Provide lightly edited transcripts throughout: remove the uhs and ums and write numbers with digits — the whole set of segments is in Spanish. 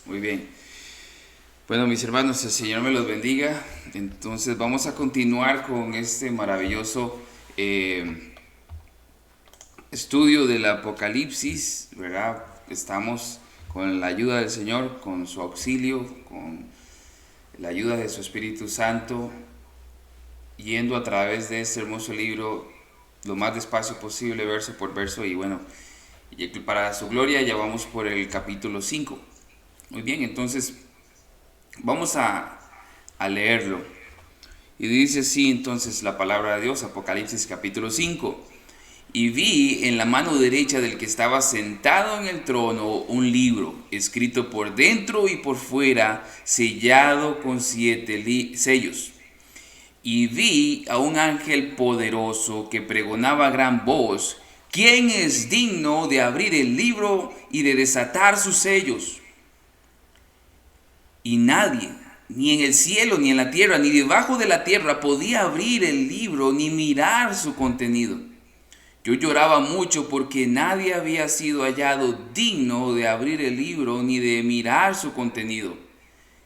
Muy bien. Bueno, mis hermanos, el Señor me los bendiga. Entonces vamos a continuar con este maravilloso estudio del Apocalipsis, ¿verdad? Estamos con la ayuda del Señor, con su auxilio, con la ayuda de su Espíritu Santo, yendo a través de este hermoso libro lo más despacio posible, verso por verso. Y bueno, y para su gloria ya vamos por el capítulo 5. Muy bien, entonces vamos a leerlo. Y dice así entonces la palabra de Dios, Apocalipsis capítulo 5. Y vi en la mano derecha del que estaba sentado en el trono un libro, escrito por dentro y por fuera, sellado con 7 sellos. Y vi a un ángel poderoso que pregonaba a gran voz: ¿quién es digno de abrir el libro y de desatar sus sellos? Y nadie, ni en el cielo, ni en la tierra, ni debajo de la tierra, podía abrir el libro ni mirar su contenido. Yo lloraba mucho porque nadie había sido hallado digno de abrir el libro ni de mirar su contenido.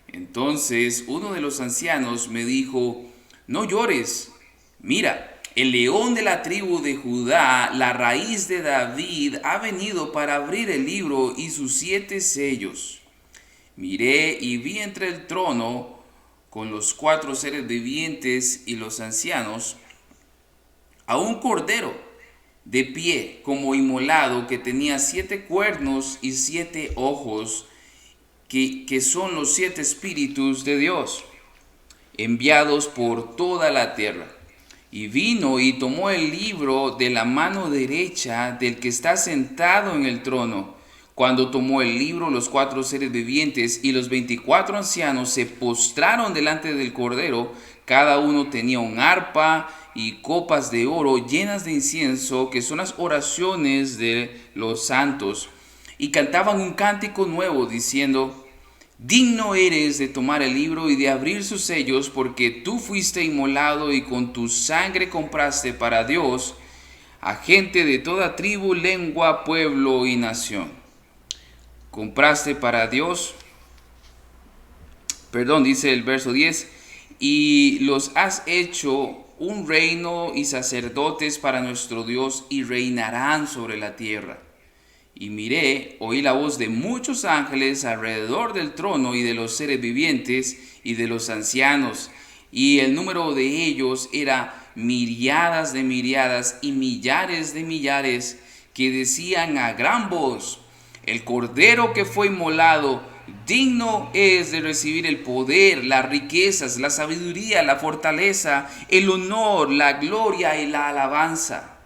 Entonces uno de los ancianos me dijo: no llores, mira, el león de la tribu de Judá, la raíz de David, ha venido para abrir el libro y sus 7 sellos. Miré y vi entre el trono, con los 4 seres vivientes y los ancianos, a un cordero de pie como inmolado, que tenía 7 cuernos y 7 ojos, que son los 7 espíritus de Dios, enviados por toda la tierra. Y vino y tomó el libro de la mano derecha del que está sentado en el trono. Cuando tomó el libro, los 4 seres vivientes y los 24 ancianos se postraron delante del Cordero. Cada uno tenía un arpa y copas de oro llenas de incienso, que son las oraciones de los santos. Y cantaban un cántico nuevo, diciendo: digno eres de tomar el libro y de abrir sus sellos, porque tú fuiste inmolado y con tu sangre compraste para Dios a gente de toda tribu, lengua, pueblo y nación. Compraste para Dios, dice el verso 10, y los has hecho un reino y sacerdotes para nuestro Dios, y reinarán sobre la tierra. Y miré, oí la voz de muchos ángeles alrededor del trono y de los seres vivientes y de los ancianos, y el número de ellos era miriadas de miriadas y millares de millares, que decían a gran voz: el cordero que fue inmolado digno es de recibir el poder, las riquezas, la sabiduría, la fortaleza, el honor, la gloria y la alabanza.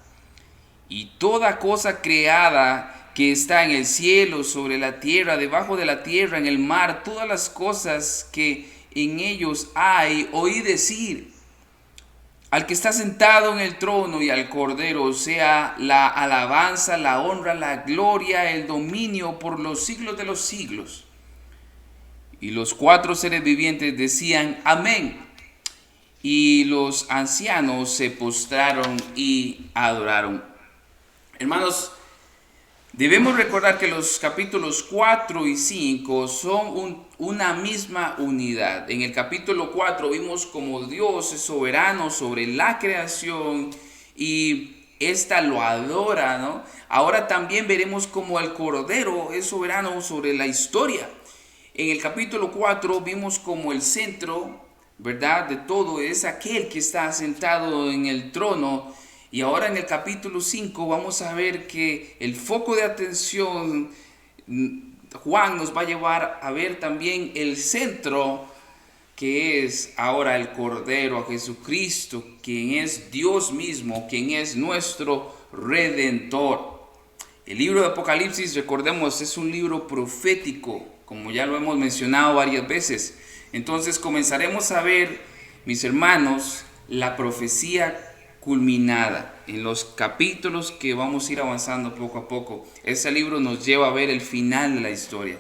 Y toda cosa creada que está en el cielo, sobre la tierra, debajo de la tierra, en el mar, todas las cosas que en ellos hay, oí decir: al que está sentado en el trono y al Cordero sea la alabanza, la honra, la gloria, el dominio por los siglos de los siglos. Y los 4 seres vivientes decían: amén. Y los ancianos se postraron y adoraron. Hermanos, debemos recordar que los capítulos 4 y 5 son una misma unidad. En el capítulo 4 vimos como Dios es soberano sobre la creación y ésta lo adora, ¿no? Ahora también veremos como el Cordero es soberano sobre la historia. En el capítulo 4 vimos como el centro, ¿verdad?, de todo es aquel que está sentado en el trono. Y ahora en el capítulo 5 vamos a ver que el foco de atención, Juan nos va a llevar a ver también el centro, que es ahora el Cordero, a Jesucristo, quien es Dios mismo, quien es nuestro Redentor. El libro de Apocalipsis, recordemos, es un libro profético, como ya lo hemos mencionado varias veces. Entonces comenzaremos a ver, mis hermanos, la profecía culminada en los capítulos que vamos a ir avanzando poco a poco. Este libro nos lleva a ver el final de la historia.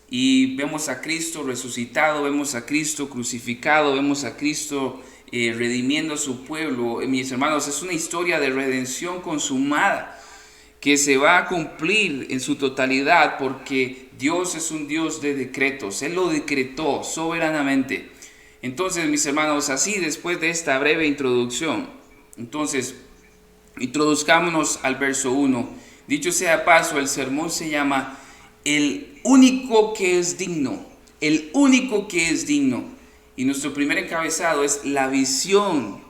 Y vemos a Cristo resucitado, vemos a Cristo crucificado, vemos a Cristo redimiendo a su pueblo. Mis hermanos, es una historia de redención consumada, que se va a cumplir en su totalidad, porque Dios es un Dios de decretos. Él lo decretó soberanamente. Entonces, mis hermanos, así después de esta breve introducción, entonces, introduzcámonos al verso 1. Dicho sea de paso, el sermón se llama El único que es digno. El único que es digno. Y nuestro primer encabezado es la visión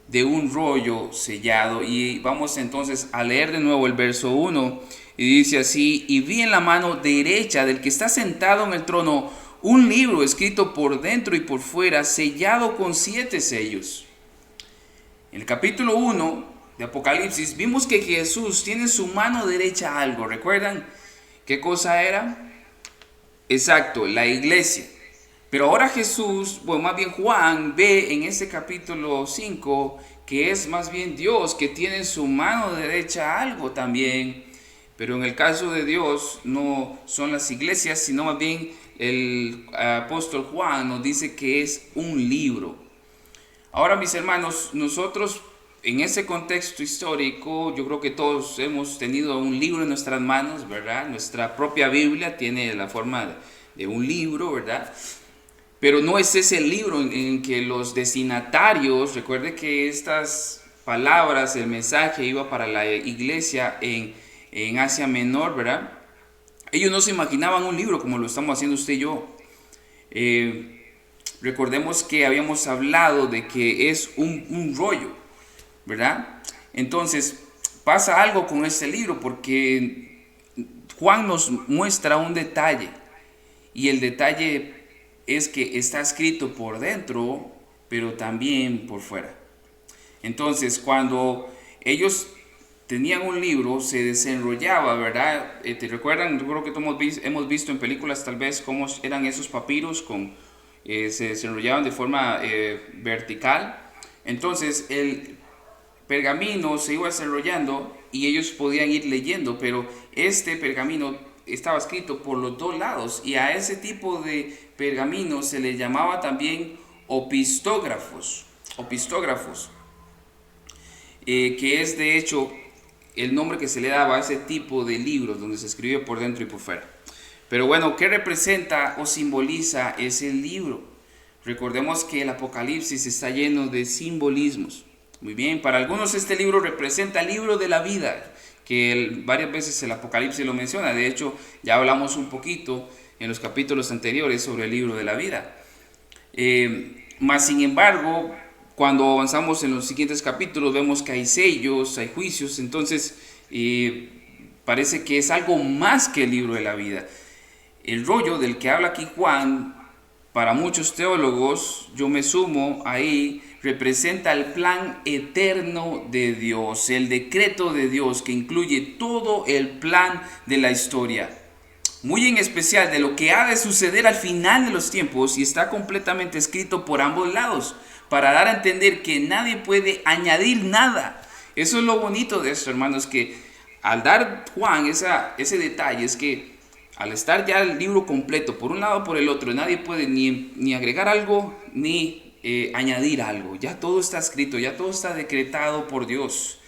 de un rollo sellado. Y vamos entonces a leer de nuevo el verso 1. Y dice así: y vi en la mano derecha del que está sentado en el trono un libro escrito por dentro y por fuera, sellado con 7 sellos. En el capítulo 1 de Apocalipsis vimos que Jesús tiene en su mano derecha algo. ¿Recuerdan qué cosa era? Exacto, la iglesia. Pero ahora Jesús, bueno, más bien Juan, ve en este capítulo 5 que es más bien Dios que tiene en su mano derecha algo también. Pero en el caso de Dios no son las iglesias, sino más bien el apóstol Juan nos dice que es un libro. Ahora, mis hermanos, nosotros en ese contexto histórico, yo creo que todos hemos tenido un libro en nuestras manos, ¿verdad? Nuestra propia Biblia tiene la forma de un libro, ¿verdad? Pero no es ese libro en que los destinatarios, recuerde que estas palabras, el mensaje iba para la iglesia en Asia Menor, ¿verdad? Ellos no se imaginaban un libro como lo estamos haciendo usted y yo. Recordemos que habíamos hablado de que es un rollo, ¿verdad? Entonces pasa algo con este libro, porque Juan nos muestra un detalle, y el detalle es que está escrito por dentro, pero también por fuera. Entonces, cuando ellos tenían un libro, se desenrollaba, ¿verdad? ¿Te recuerdan? Yo creo que todos hemos visto en películas tal vez cómo eran esos papiros, se desenrollaban de forma vertical. Entonces, el pergamino se iba desarrollando y ellos podían ir leyendo, pero este pergamino estaba escrito por los dos lados, y a ese tipo de pergamino se le llamaba también opistógrafos, que es de hecho el nombre que se le daba a ese tipo de libros donde se escribía por dentro y por fuera. Pero bueno, ¿qué representa o simboliza ese libro? Recordemos que el Apocalipsis está lleno de simbolismos. Muy bien, para algunos este libro representa el libro de la vida, que varias veces el Apocalipsis lo menciona. De hecho, ya hablamos un poquito en los capítulos anteriores sobre el libro de la vida. Más sin embargo, cuando avanzamos en los siguientes capítulos, vemos que hay sellos, hay juicios. Entonces, parece que es algo más que el libro de la vida. El rollo del que habla aquí Juan, para muchos teólogos, yo me sumo ahí, representa el plan eterno de Dios, el decreto de Dios que incluye todo el plan de la historia, muy en especial de lo que ha de suceder al final de los tiempos, y está completamente escrito por ambos lados, para dar a entender que nadie puede añadir nada. Eso es lo bonito de esto, hermanos, que al dar Juan ese detalle, es que al estar ya el libro completo por un lado o por el otro, nadie puede ni agregar algo ni añadir algo. Ya todo está escrito, ya todo está decretado por Dios.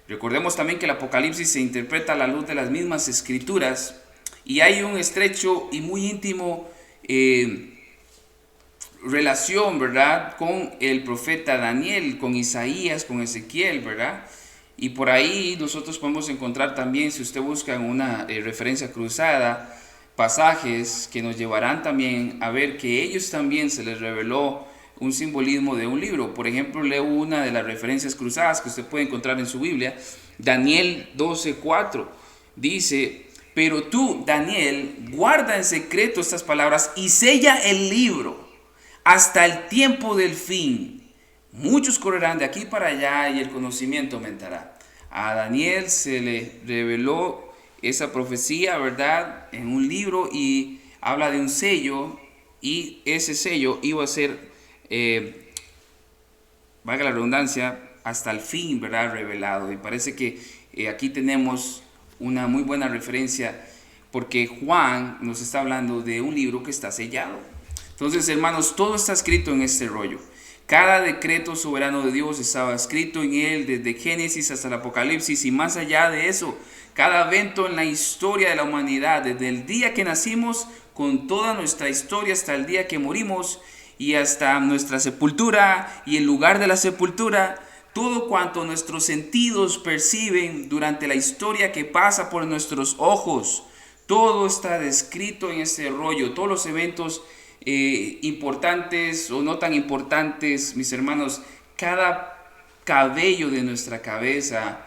Recordemos también que el Apocalipsis se interpreta a la luz de las mismas escrituras, y hay un estrecho y muy íntimo relación, ¿verdad?, con el profeta Daniel, con Isaías, con Ezequiel, ¿verdad? Y por ahí nosotros podemos encontrar también, si usted busca en una referencia cruzada, pasajes que nos llevarán también a ver que ellos también se les reveló un simbolismo de un libro. Por ejemplo, leo una de las referencias cruzadas que usted puede encontrar en su Biblia, Daniel 12:4. Dice: pero tú, Daniel, guarda en secreto estas palabras y sella el libro hasta el tiempo del fin. Muchos correrán de aquí para allá y el conocimiento aumentará. A Daniel se le reveló esa profecía, ¿verdad?, en un libro, y habla de un sello, y ese sello iba a ser, valga la redundancia, hasta el fin, ¿verdad?, revelado. Y parece que aquí tenemos una muy buena referencia, porque Juan nos está hablando de un libro que está sellado. Entonces, hermanos, todo está escrito en este rollo. Cada decreto soberano de Dios estaba escrito en él desde Génesis hasta el Apocalipsis, y más allá de eso, cada evento en la historia de la humanidad, desde el día que nacimos, con toda nuestra historia hasta el día que morimos y hasta nuestra sepultura y el lugar de la sepultura, todo cuanto nuestros sentidos perciben durante la historia que pasa por nuestros ojos, todo está descrito en este rollo, todos los eventos importantes o no tan importantes, mis hermanos, cada cabello de nuestra cabeza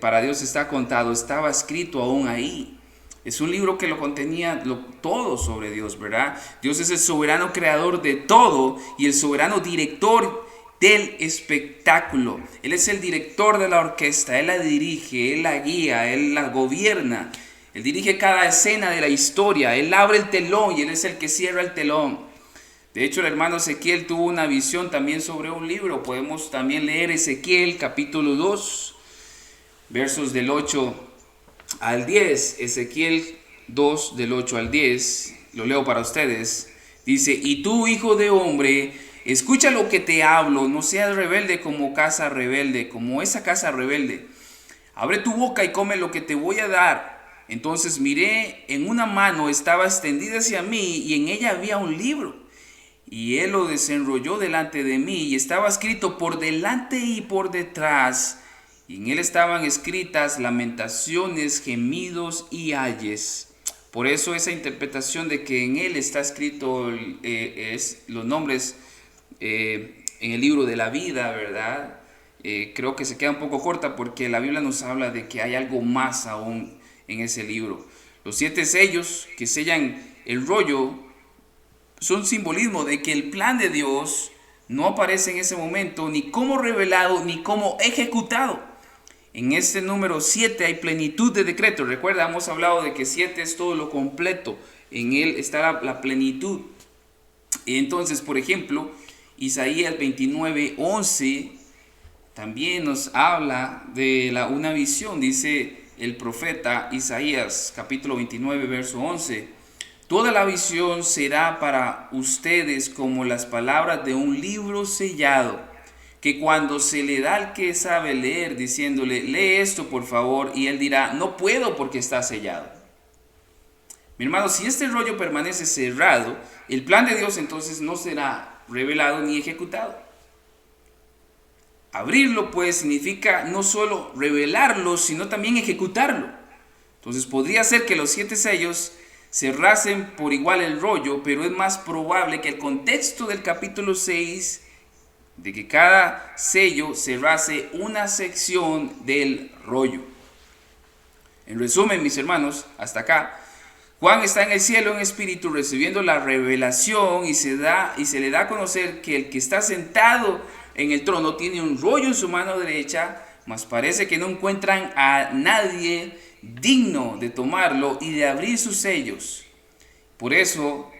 para Dios está contado, estaba escrito aún ahí. Es un libro que lo contenía todo sobre Dios, ¿verdad? Dios es el soberano creador de todo y el soberano director del espectáculo. Él es el director de la orquesta, Él la dirige, Él la guía, Él la gobierna. Él dirige cada escena de la historia, Él abre el telón y Él es el que cierra el telón. De hecho, el hermano Ezequiel tuvo una visión también sobre un libro. Podemos también leer Ezequiel capítulo 2, versos del 8 al 10. Ezequiel 2 del 8 al 10, lo leo para ustedes. Dice: y tú, hijo de hombre, escucha lo que te hablo, no seas rebelde como casa rebelde, como esa casa rebelde. Abre tu boca y come lo que te voy a dar. Entonces miré, en una mano estaba extendida hacia mí y en ella había un libro. Y él lo desenrolló delante de mí y estaba escrito por delante y por detrás. Y en él estaban escritas lamentaciones, gemidos y ayes. Por eso esa interpretación de que en él está escrito es los nombres en el libro de la vida, ¿verdad? Creo que se queda un poco corta porque la Biblia nos habla de que hay algo más aún en ese libro. Los 7 sellos que sellan el rollo son simbolismo de que el plan de Dios no aparece en ese momento ni como revelado ni como ejecutado. En este número 7 hay plenitud de decretos. Recuerda, hemos hablado de que 7 es todo lo completo. En él está la plenitud. Entonces, por ejemplo, Isaías 29:11 también nos habla de una visión. Dice el profeta Isaías, capítulo 29, verso 11: toda la visión será para ustedes como las palabras de un libro sellado, que cuando se le da al que sabe leer, diciéndole, lee esto por favor, y él dirá, no puedo porque está sellado. Mi hermano, si este rollo permanece cerrado, el plan de Dios entonces no será revelado ni ejecutado. Abrirlo pues significa no solo revelarlo, sino también ejecutarlo. Entonces podría ser que los 7 sellos cerrasen por igual el rollo, pero es más probable que el contexto del capítulo 6, de que cada sello cerrase una sección del rollo. En resumen, mis hermanos, hasta acá, Juan está en el cielo en espíritu recibiendo la revelación y se le da a conocer que el que está sentado en el trono tiene un rollo en su mano derecha, mas parece que no encuentran a nadie digno de tomarlo y de abrir sus sellos. Por eso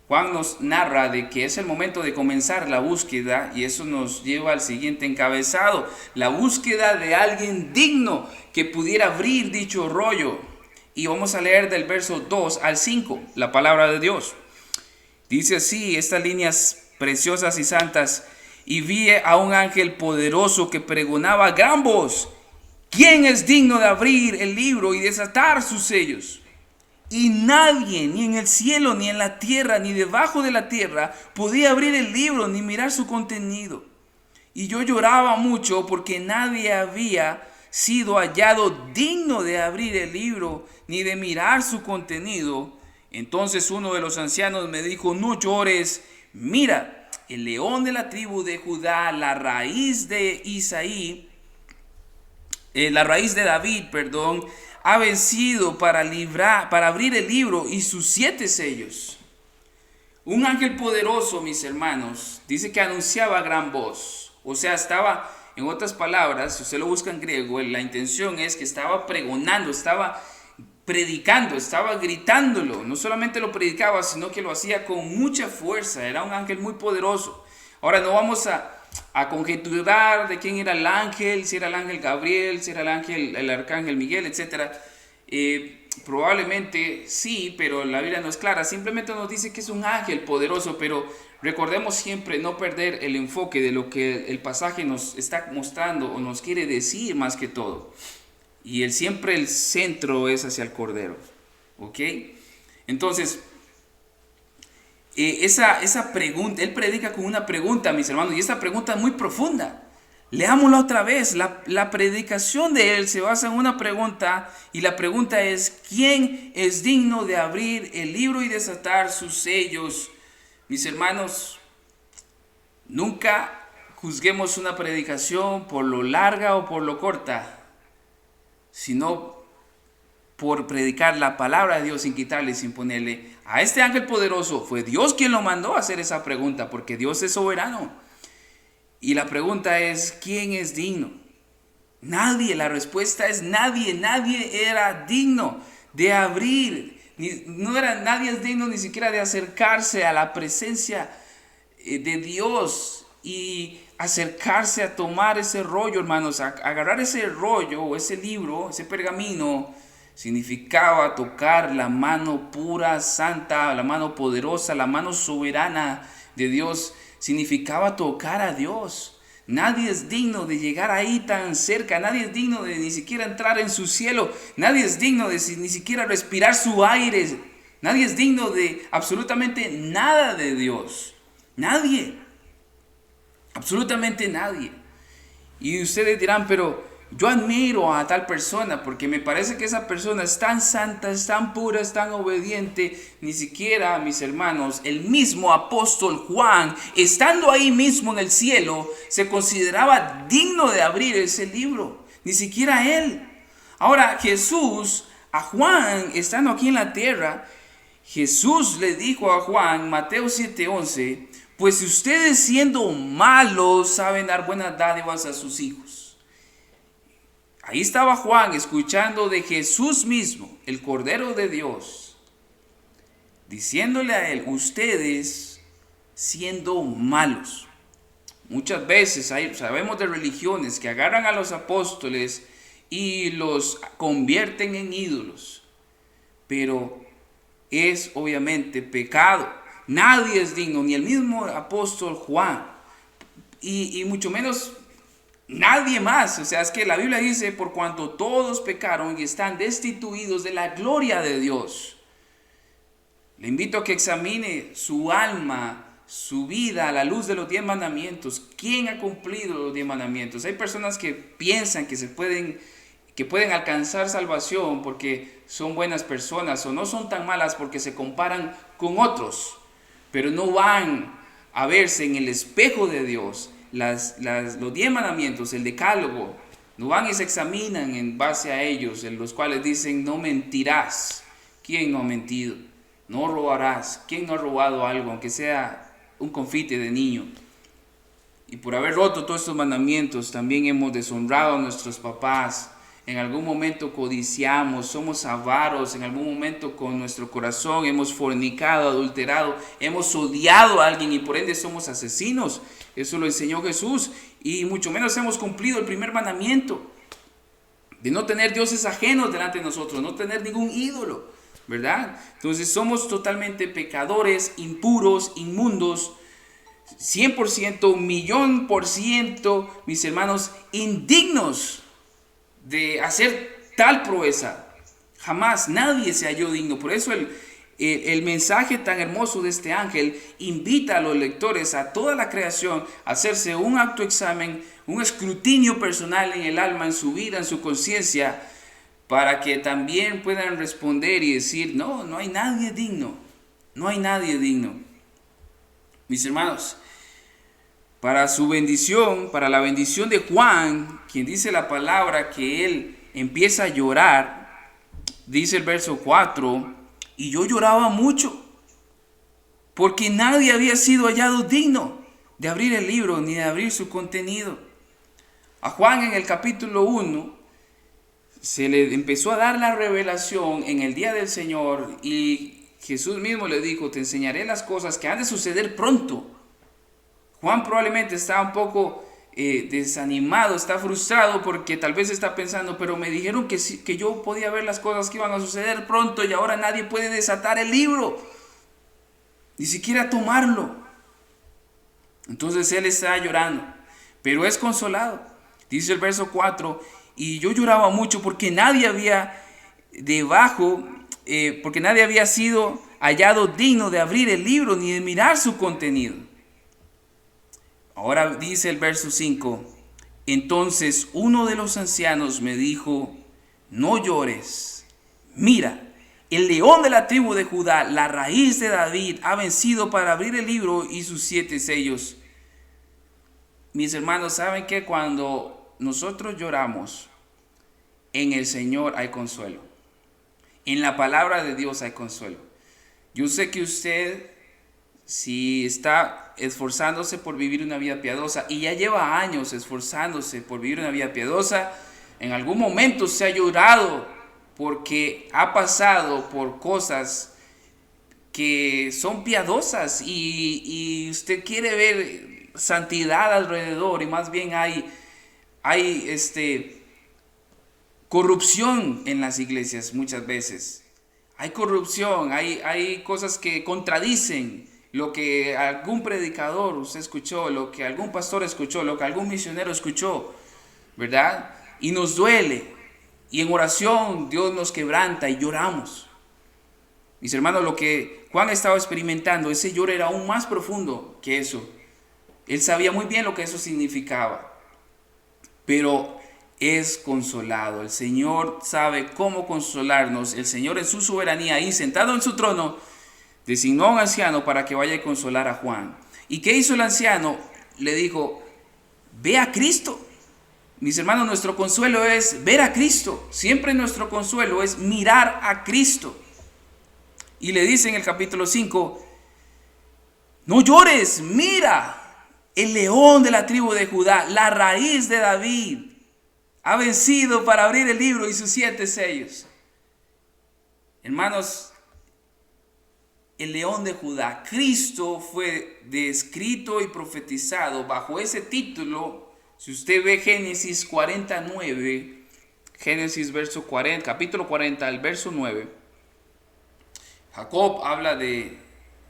Juan nos narra de que es el momento de comenzar la búsqueda, y eso nos lleva al siguiente encabezado: la búsqueda de alguien digno que pudiera abrir dicho rollo. Y vamos a leer del verso 2 al 5 la palabra de Dios. Dice así, estas líneas preciosas y santas: y vi a un ángel poderoso que pregonaba a gran voz: ¿quién es digno de abrir el libro y desatar sus sellos? Y nadie, ni en el cielo, ni en la tierra, ni debajo de la tierra, podía abrir el libro ni mirar su contenido. Y yo lloraba mucho porque nadie había sido hallado digno de abrir el libro ni de mirar su contenido. Entonces uno de los ancianos me dijo: no llores, mira, el león de la tribu de Judá, la raíz de David, ha vencido para abrir el libro y sus 7 sellos. Un ángel poderoso, mis hermanos, dice que anunciaba a gran voz. O sea, estaba, en otras palabras, si usted lo busca en griego, la intención es que estaba pregonando, estaba predicando, estaba gritándolo. No solamente lo predicaba, sino que lo hacía con mucha fuerza. Era un ángel muy poderoso. Ahora no vamos a conjeturar de quién era el ángel, si era el ángel Gabriel, si era el arcángel Miguel, etc. probablemente sí, pero la Biblia no es clara. Simplemente nos dice que es un ángel poderoso, pero recordemos siempre no perder el enfoque de lo que el pasaje nos está mostrando o nos quiere decir más que todo. Y siempre el centro es hacia el Cordero. ¿Ok? Entonces, esa pregunta, él predica con una pregunta, mis hermanos, y esta pregunta es muy profunda. Leámosla otra vez. La predicación de él se basa en una pregunta, y la pregunta es: ¿quién es digno de abrir el libro y desatar sus sellos? Mis hermanos, nunca juzguemos una predicación por lo larga o por lo corta, sino por predicar la palabra de Dios sin quitarle, sin ponerle. A este ángel poderoso fue Dios quien lo mandó a hacer esa pregunta, porque Dios es soberano. Y la pregunta es: ¿quién es digno? Nadie. La respuesta es nadie. Nadie era digno de abrir. Nadie es digno ni siquiera de acercarse a la presencia de Dios y acercarse a tomar ese rollo, hermanos. Agarrar ese rollo o ese libro, ese pergamino, significaba tocar la mano pura, santa, la mano poderosa, la mano soberana de Dios. Significaba tocar a Dios. Nadie es digno de llegar ahí tan cerca. Nadie es digno de ni siquiera entrar en su cielo. Nadie es digno de ni siquiera respirar su aire. Nadie es digno de absolutamente nada de Dios. Nadie. Absolutamente nadie. Y ustedes dirán: pero yo admiro a tal persona porque me parece que esa persona es tan santa, es tan pura, es tan obediente. Ni siquiera, mis hermanos, el mismo apóstol Juan, estando ahí mismo en el cielo, se consideraba digno de abrir ese libro. Ni siquiera él. Ahora Jesús, a Juan, estando aquí en la tierra, Jesús le dijo a Juan, Mateo 7:11, pues si ustedes siendo malos saben dar buenas dádivas a sus hijos. Ahí estaba Juan escuchando de Jesús mismo, el Cordero de Dios, diciéndole a él: ustedes siendo malos. Muchas veces sabemos de religiones que agarran a los apóstoles y los convierten en ídolos, pero es obviamente pecado. Nadie es digno, ni el mismo apóstol Juan, y mucho menos nadie más. O sea, es que la Biblia dice: por cuanto todos pecaron y están destituidos de la gloria de Dios. Le invito a que examine su alma, su vida a la luz de los 10 mandamientos. ¿Quién ha cumplido los 10 mandamientos? Hay personas que piensan que pueden alcanzar salvación porque son buenas personas, o no son tan malas porque se comparan con otros, pero no van a verse en el espejo de Dios. Los 10 mandamientos, el decálogo, no van y se examinan en base a ellos, en los cuales dicen: no mentirás. ¿Quién no ha mentido? No robarás. ¿Quién no ha robado algo, aunque sea un confite de niño? Y por haber roto todos estos mandamientos, también hemos deshonrado a nuestros papás. En algún momento codiciamos, somos avaros, en algún momento con nuestro corazón hemos fornicado, adulterado, hemos odiado a alguien y por ende somos asesinos. Eso lo enseñó Jesús, y mucho menos hemos cumplido el primer mandamiento de no tener dioses ajenos delante de nosotros, no tener ningún ídolo, ¿verdad? Entonces somos totalmente pecadores, impuros, inmundos, 100%, 1.000.000%, mis hermanos, indignos de hacer tal proeza. Jamás nadie se halló digno. Por eso el mensaje tan hermoso de este ángel invita a los lectores, a toda la creación, a hacerse un autoexamen, un escrutinio personal en el alma, en su vida, en su conciencia, para que también puedan responder y decir: no hay nadie digno. No hay nadie digno. Mis hermanos, para su bendición, para la bendición de Juan, quien dice la palabra que él empieza a llorar, dice el verso 4, y yo lloraba mucho, porque nadie había sido hallado digno de abrir el libro ni de abrir su contenido. A Juan en el capítulo 1 se le empezó a dar la revelación en el día del Señor, y Jesús mismo le dijo: te enseñaré las cosas que han de suceder pronto. Juan probablemente estaba un poco desanimado, está frustrado porque tal vez está pensando, pero me dijeron que yo podía ver las cosas que iban a suceder pronto y ahora nadie puede desatar el libro, ni siquiera tomarlo. Entonces él está llorando, pero es consolado. Dice el verso 4, y yo lloraba mucho porque nadie había porque nadie había sido hallado digno de abrir el libro ni de mirar su contenido. Ahora dice el verso 5, entonces uno de los ancianos me dijo, no llores, mira, el león de la tribu de Judá, la raíz de David, ha vencido para abrir el libro y sus 7 sellos. Mis hermanos, ¿saben que cuando nosotros lloramos, en el Señor hay consuelo? En la palabra de Dios hay consuelo. Yo sé que usted, si está esforzándose por vivir una vida piadosa y ya lleva años esforzándose por vivir una vida piadosa, en algún momento se ha llorado porque ha pasado por cosas que son piadosas y usted quiere ver santidad alrededor y más bien hay corrupción en las iglesias muchas veces. Hay corrupción, hay cosas que contradicen lo que algún predicador usted escuchó, lo que algún pastor escuchó, lo que algún misionero escuchó, ¿verdad? Y nos duele. Y en oración Dios nos quebranta y lloramos. Mis hermanos, lo que Juan estaba experimentando, ese lloro era aún más profundo que eso. Él sabía muy bien lo que eso significaba. Pero es consolado. El Señor sabe cómo consolarnos. El Señor en su soberanía, ahí sentado en su trono, designó a un anciano para que vaya a consolar a Juan. ¿Y qué hizo el anciano? Le dijo, ve a Cristo. Mis hermanos, nuestro consuelo es ver a Cristo. Siempre nuestro consuelo es mirar a Cristo. Y le dice en el capítulo 5, no llores, mira, el león de la tribu de Judá, la raíz de David, ha vencido para abrir el libro y sus 7 sellos. Hermanos, el león de Judá, Cristo fue descrito y profetizado bajo ese título. Si usted ve Génesis 49, Génesis capítulo 40, el verso 9, Jacob habla de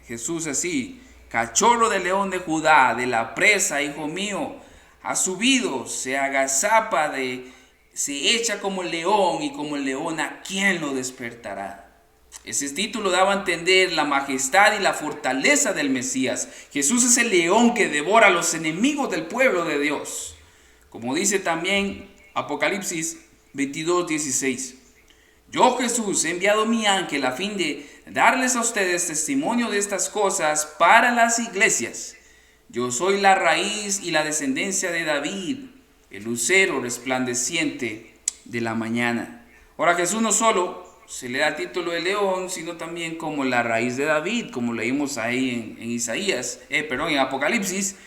Jesús así, cachorro del león de Judá, de la presa, hijo mío, ha subido, se agazapa, se echa como el león y como el león, ¿a quién lo despertará? Ese título daba a entender la majestad y la fortaleza del Mesías. Jesús es el león que devora a los enemigos del pueblo de Dios. Como dice también Apocalipsis 22:16. Yo, Jesús, he enviado mi ángel a fin de darles a ustedes testimonio de estas cosas para las iglesias. Yo soy la raíz y la descendencia de David, el lucero resplandeciente de la mañana. Ahora, Jesús no solo se le da título de león, sino también como la raíz de David, como leímos ahí en Apocalipsis.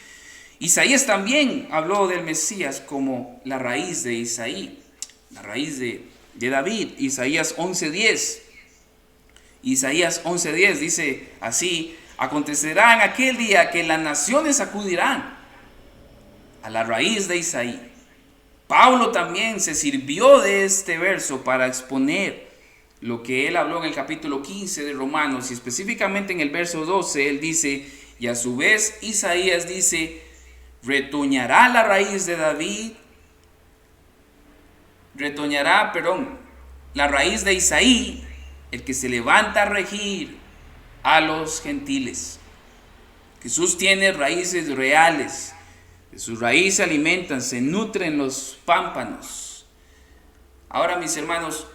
Isaías también habló del Mesías como la raíz de Isaí, la raíz de David. Isaías 11:10. Isaías 11:10 dice así: acontecerá en aquel día que las naciones acudirán a la raíz de Isaí. Pablo también se sirvió de este verso para exponer lo que él habló en el capítulo 15 de Romanos, y específicamente en el verso 12 él dice, y a su vez Isaías dice, retoñará la raíz de David, la raíz de Isaí, el que se levanta a regir a los gentiles. Jesús tiene raíces reales, de sus raíces se alimentan, se nutren los pámpanos. Ahora, mis hermanos,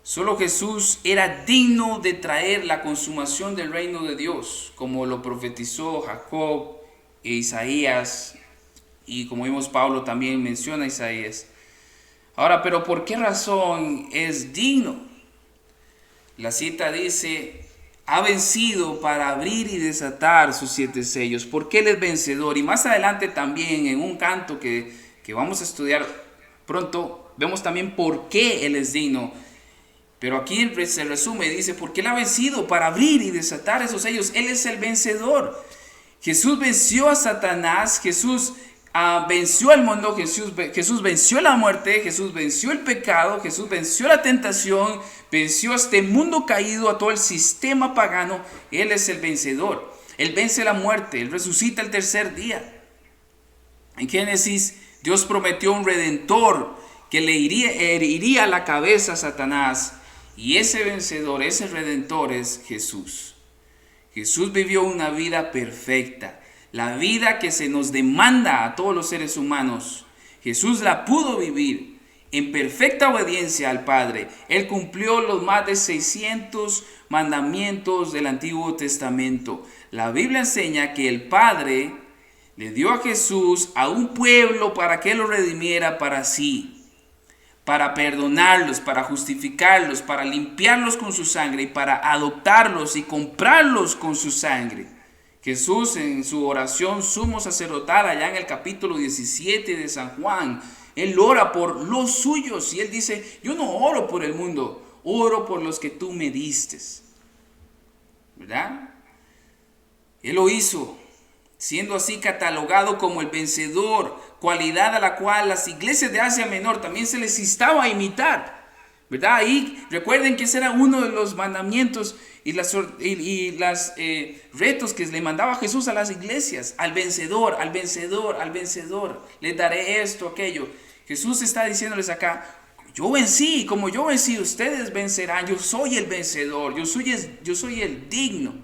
solo Jesús era digno de traer la consumación del reino de Dios, como lo profetizó Jacob e Isaías, y como vimos Pablo también menciona a Isaías. Ahora, pero ¿por qué razón es digno? La cita dice, ha vencido para abrir y desatar sus 7 sellos. ¿Por qué él es vencedor? Y más adelante también en un canto que vamos a estudiar pronto, vemos también por qué él es digno. Pero aquí se resume, dice, porque él ha vencido para abrir y desatar esos sellos. Él es el vencedor. Jesús venció a Satanás. Jesús venció al mundo, Jesús venció la muerte, Jesús venció el pecado, Jesús venció la tentación, venció a este mundo caído, a todo el sistema pagano. Él es el vencedor. Él vence la muerte, Él resucita el tercer día. En Génesis, Dios prometió un redentor que le heriría la cabeza a Satanás. Y ese vencedor, ese redentor es Jesús. Jesús vivió una vida perfecta. La vida que se nos demanda a todos los seres humanos, Jesús la pudo vivir en perfecta obediencia al Padre. Él cumplió los más de 600 mandamientos del Antiguo Testamento. La Biblia enseña que el Padre le dio a Jesús a un pueblo para que lo redimiera para sí, para perdonarlos, para justificarlos, para limpiarlos con su sangre y para adoptarlos y comprarlos con su sangre. Jesús en su oración sumo sacerdotal allá en el capítulo 17 de San Juan, Él ora por los suyos y Él dice, yo no oro por el mundo, oro por los que tú me diste. ¿Verdad? Él lo hizo, siendo así catalogado como el vencedor, cualidad a la cual las iglesias de Asia Menor también se les instaba a imitar. ¿Verdad? Ahí recuerden que ese era uno de los mandamientos y las retos que le mandaba Jesús a las iglesias. Al vencedor, al vencedor, al vencedor. Les daré esto, aquello. Jesús está diciéndoles acá, yo vencí, como yo vencí, ustedes vencerán. Yo soy el vencedor, yo soy el digno.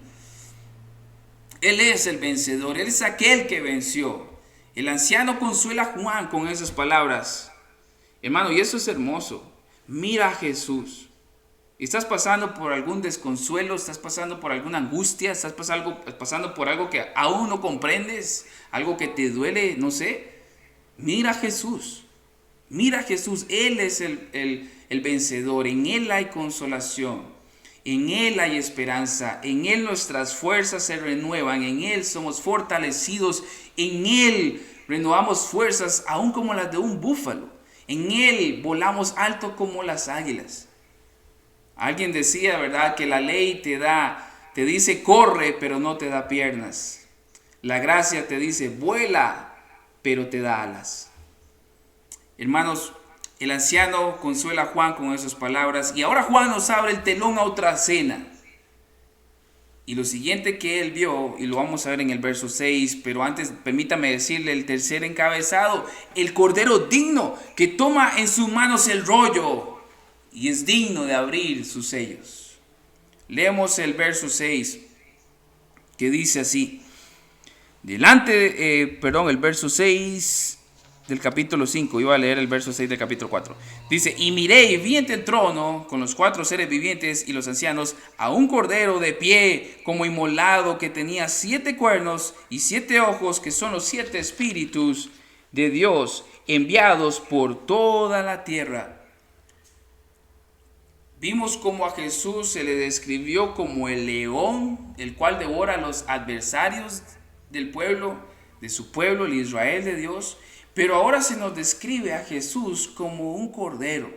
Él es el vencedor, Él es aquel que venció. El anciano consuela a Juan con esas palabras. Hermano, y eso es hermoso. Mira a Jesús. ¿Estás pasando por algún desconsuelo? ¿Estás pasando por alguna angustia? ¿Estás pasando por algo que aún no comprendes? ¿Algo que te duele? No sé. Mira a Jesús. Mira a Jesús. Él es el vencedor. En Él hay consolación. En Él hay esperanza. En Él nuestras fuerzas se renuevan. En Él somos fortalecidos. En Él renovamos fuerzas aún como las de un búfalo. En Él volamos alto como las águilas. Alguien decía, ¿verdad?, que la ley te dice corre, pero no te da piernas. La gracia te dice vuela, pero te da alas. Hermanos, el anciano consuela a Juan con esas palabras. Y ahora Juan nos abre el telón a otra cena. Y lo siguiente que él vio, y lo vamos a ver en el verso 6, pero antes permítame decirle el tercer encabezado, el cordero digno que toma en sus manos el rollo y es digno de abrir sus sellos. Leemos el verso 6 que dice así, el verso 6 del capítulo 5, iba a leer el verso 6 del capítulo 4. Dice, y miré y vi ante el trono con los 4 seres vivientes y los ancianos a un cordero de pie como inmolado que tenía 7 cuernos y 7 ojos, que son los 7 espíritus de Dios enviados por toda la tierra. Vimos cómo a Jesús se le describió como el león, el cual devora a los adversarios del pueblo, de su pueblo, el Israel de Dios. Pero ahora se nos describe a Jesús como un cordero,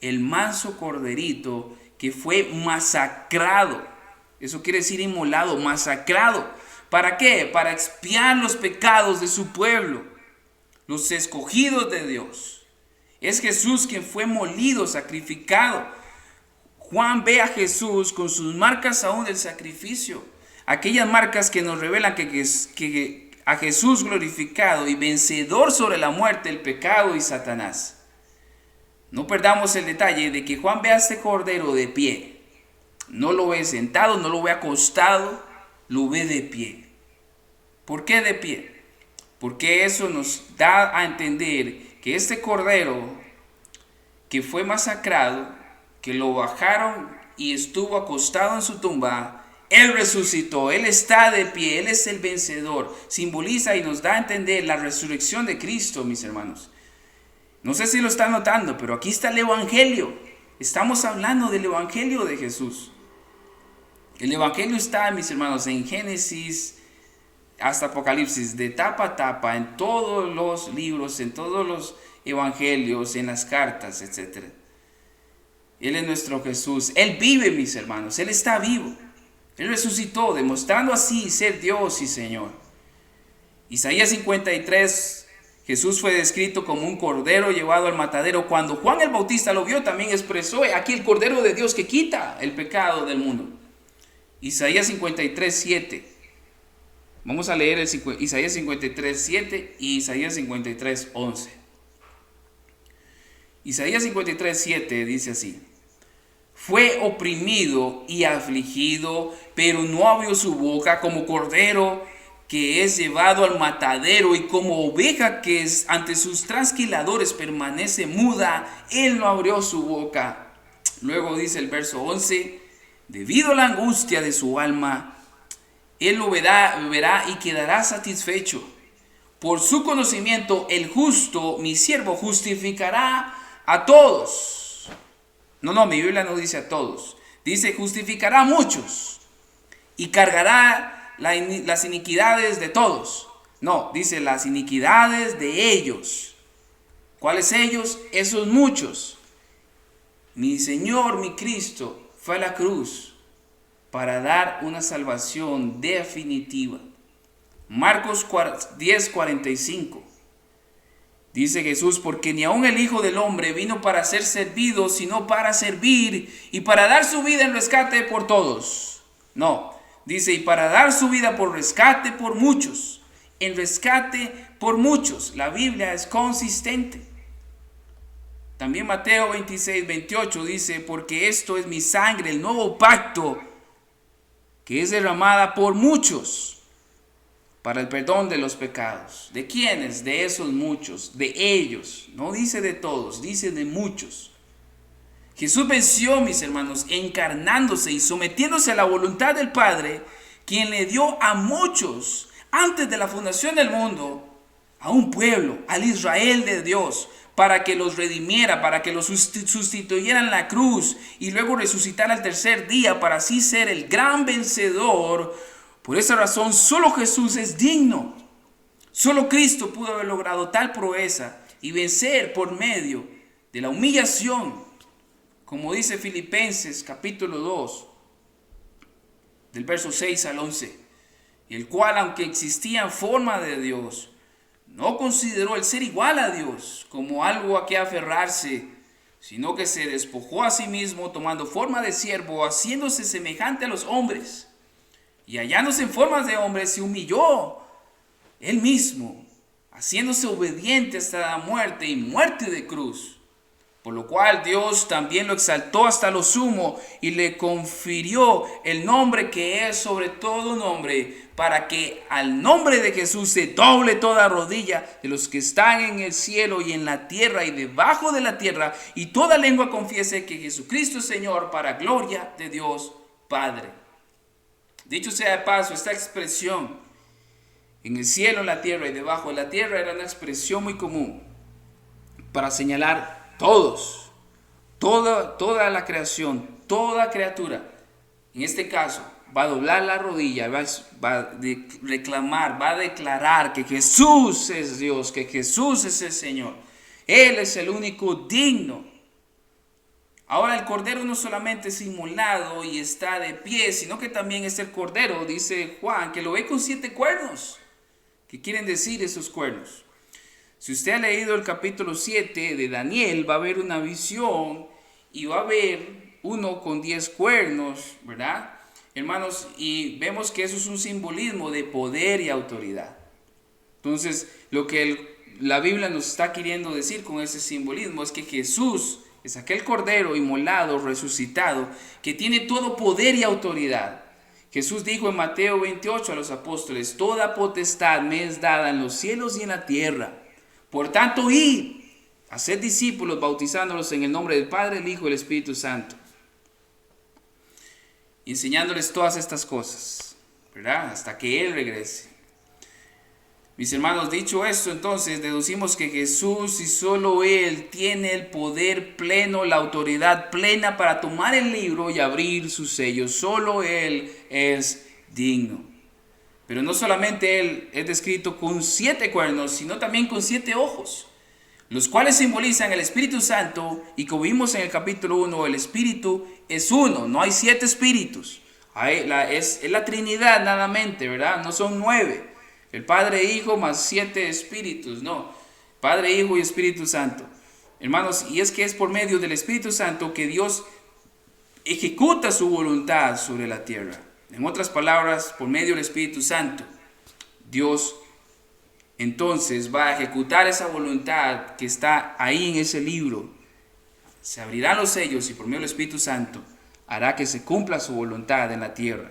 el manso corderito que fue masacrado. Eso quiere decir inmolado, masacrado. ¿Para qué? Para expiar los pecados de su pueblo, los escogidos de Dios. Es Jesús quien fue molido, sacrificado. Juan ve a Jesús con sus marcas aún del sacrificio. Aquellas marcas que nos revelan que a Jesús glorificado y vencedor sobre la muerte, el pecado y Satanás. No perdamos el detalle de que Juan ve a este cordero de pie. No lo ve sentado, no lo ve acostado, lo ve de pie. ¿Por qué de pie? Porque eso nos da a entender que este cordero que fue masacrado, que lo bajaron y estuvo acostado en su tumba, Él resucitó, Él está de pie, Él es el vencedor. Simboliza y nos da a entender la resurrección de Cristo, mis hermanos. No sé si lo están notando, pero aquí está el Evangelio. Estamos hablando del Evangelio de Jesús. El Evangelio está, mis hermanos, en Génesis hasta Apocalipsis, de tapa a tapa, en todos los libros, en todos los evangelios, en las cartas, etc. Él es nuestro Jesús. Él vive, mis hermanos, Él está vivo. Él resucitó, demostrando así ser Dios y Señor. Isaías 53, Jesús fue descrito como un cordero llevado al matadero. Cuando Juan el Bautista lo vio, también expresó: aquí el cordero de Dios que quita el pecado del mundo. Isaías 53, 7. Vamos a leer Isaías 53, 7 y Isaías 53, 11. Isaías 53, 7 dice así: fue oprimido y afligido, pero no abrió su boca, como cordero que es llevado al matadero, y como oveja que es ante sus trasquiladores permanece muda, él no abrió su boca. Luego dice el verso 11: debido a la angustia de su alma, él lo verá y quedará satisfecho. Por su conocimiento, el justo, mi siervo, justificará a todos. No, mi Biblia no dice a todos. Dice: justificará a muchos y cargará las iniquidades de todos. No, dice las iniquidades de ellos. ¿Cuáles ellos? Esos muchos. Mi Señor, mi Cristo, fue a la cruz para dar una salvación definitiva. Marcos 10:45. Dice Jesús: porque ni aun el Hijo del Hombre vino para ser servido, sino para servir y para dar su vida en rescate por todos. No, dice: y para dar su vida por rescate por muchos. En rescate por muchos. La Biblia es consistente. También Mateo 26:28 dice: porque esto es mi sangre, el nuevo pacto, que es derramada por muchos para el perdón de los pecados. ¿De quiénes? De esos muchos, de ellos. No dice de todos, dice de muchos. Jesús venció, mis hermanos, encarnándose y sometiéndose a la voluntad del Padre, quien le dio a muchos, antes de la fundación del mundo, a un pueblo, al Israel de Dios, para que los redimiera, para que los sustituyera en la cruz y luego resucitara al tercer día para así ser el gran vencedor. Por esa razón, solo Jesús es digno. Solo Cristo pudo haber logrado tal proeza y vencer por medio de la humillación, como dice Filipenses capítulo 2, del verso 6 al 11, el cual, aunque existía en forma de Dios, no consideró el ser igual a Dios como algo a que aferrarse, sino que se despojó a sí mismo, tomando forma de siervo, haciéndose semejante a los hombres. Y hallándose en forma de hombre, se humilló él mismo, haciéndose obediente hasta la muerte y muerte de cruz. Por lo cual Dios también lo exaltó hasta lo sumo y le confirió el nombre que es sobre todo nombre, para que al nombre de Jesús se doble toda rodilla de los que están en el cielo y en la tierra y debajo de la tierra, y toda lengua confiese que Jesucristo es Señor, para gloria de Dios Padre. Dicho sea de paso, esta expresión en el cielo, en la tierra y debajo de la tierra era una expresión muy común para señalar todos, toda la creación, toda criatura. En este caso, va a doblar la rodilla, va a reclamar, va a declarar que Jesús es Dios, que Jesús es el Señor. Él es el único digno. Ahora, el cordero no solamente es inmolado y está de pie, sino que también es el cordero, dice Juan, que lo ve con 7 cuernos. ¿Qué quieren decir esos cuernos? Si usted ha leído el capítulo 7 de Daniel, va a ver una visión y va a ver uno con 10 cuernos, ¿verdad? Hermanos, y vemos que eso es un simbolismo de poder y autoridad. Entonces, lo que la Biblia nos está queriendo decir con ese simbolismo es que Jesús es aquel cordero inmolado, resucitado, que tiene todo poder y autoridad. Jesús dijo en Mateo 28 a los apóstoles: toda potestad me es dada en los cielos y en la tierra. Por tanto, id, haced discípulos, bautizándolos en el nombre del Padre, el Hijo y el Espíritu Santo, y enseñándoles todas estas cosas, ¿verdad? Hasta que Él regrese. Mis hermanos, dicho esto, entonces deducimos que Jesús y solo Él tiene el poder pleno, la autoridad plena para tomar el libro y abrir sus sellos. Solo Él es digno. Pero no solamente Él es descrito con 7 cuernos, sino también con 7 ojos, los cuales simbolizan el Espíritu Santo. Y como vimos en el capítulo 1, el Espíritu es uno, no hay 7 espíritus. Es la Trinidad nada mente, ¿verdad? No son 9. El Padre, Hijo, más 7 espíritus. No, Padre, Hijo y Espíritu Santo. Hermanos, y es que es por medio del Espíritu Santo que Dios ejecuta su voluntad sobre la tierra. En otras palabras, por medio del Espíritu Santo, Dios entonces va a ejecutar esa voluntad que está ahí en ese libro. Se abrirán los sellos y por medio del Espíritu Santo hará que se cumpla su voluntad en la tierra.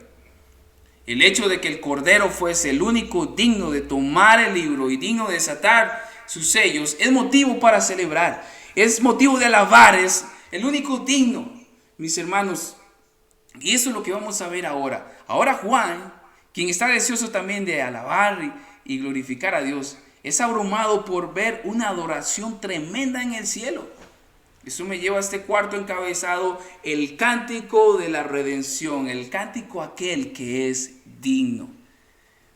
El hecho de que el Cordero fuese el único digno de tomar el libro y digno de desatar sus sellos es motivo para celebrar, es motivo de alabar, es el único digno, mis hermanos. Y eso es lo que vamos a ver ahora. Ahora Juan, quien está deseoso también de alabar y glorificar a Dios, es abrumado por ver una adoración tremenda en el cielo. Eso me lleva a este cuarto encabezado, el cántico de la redención, el cántico aquel que es digno.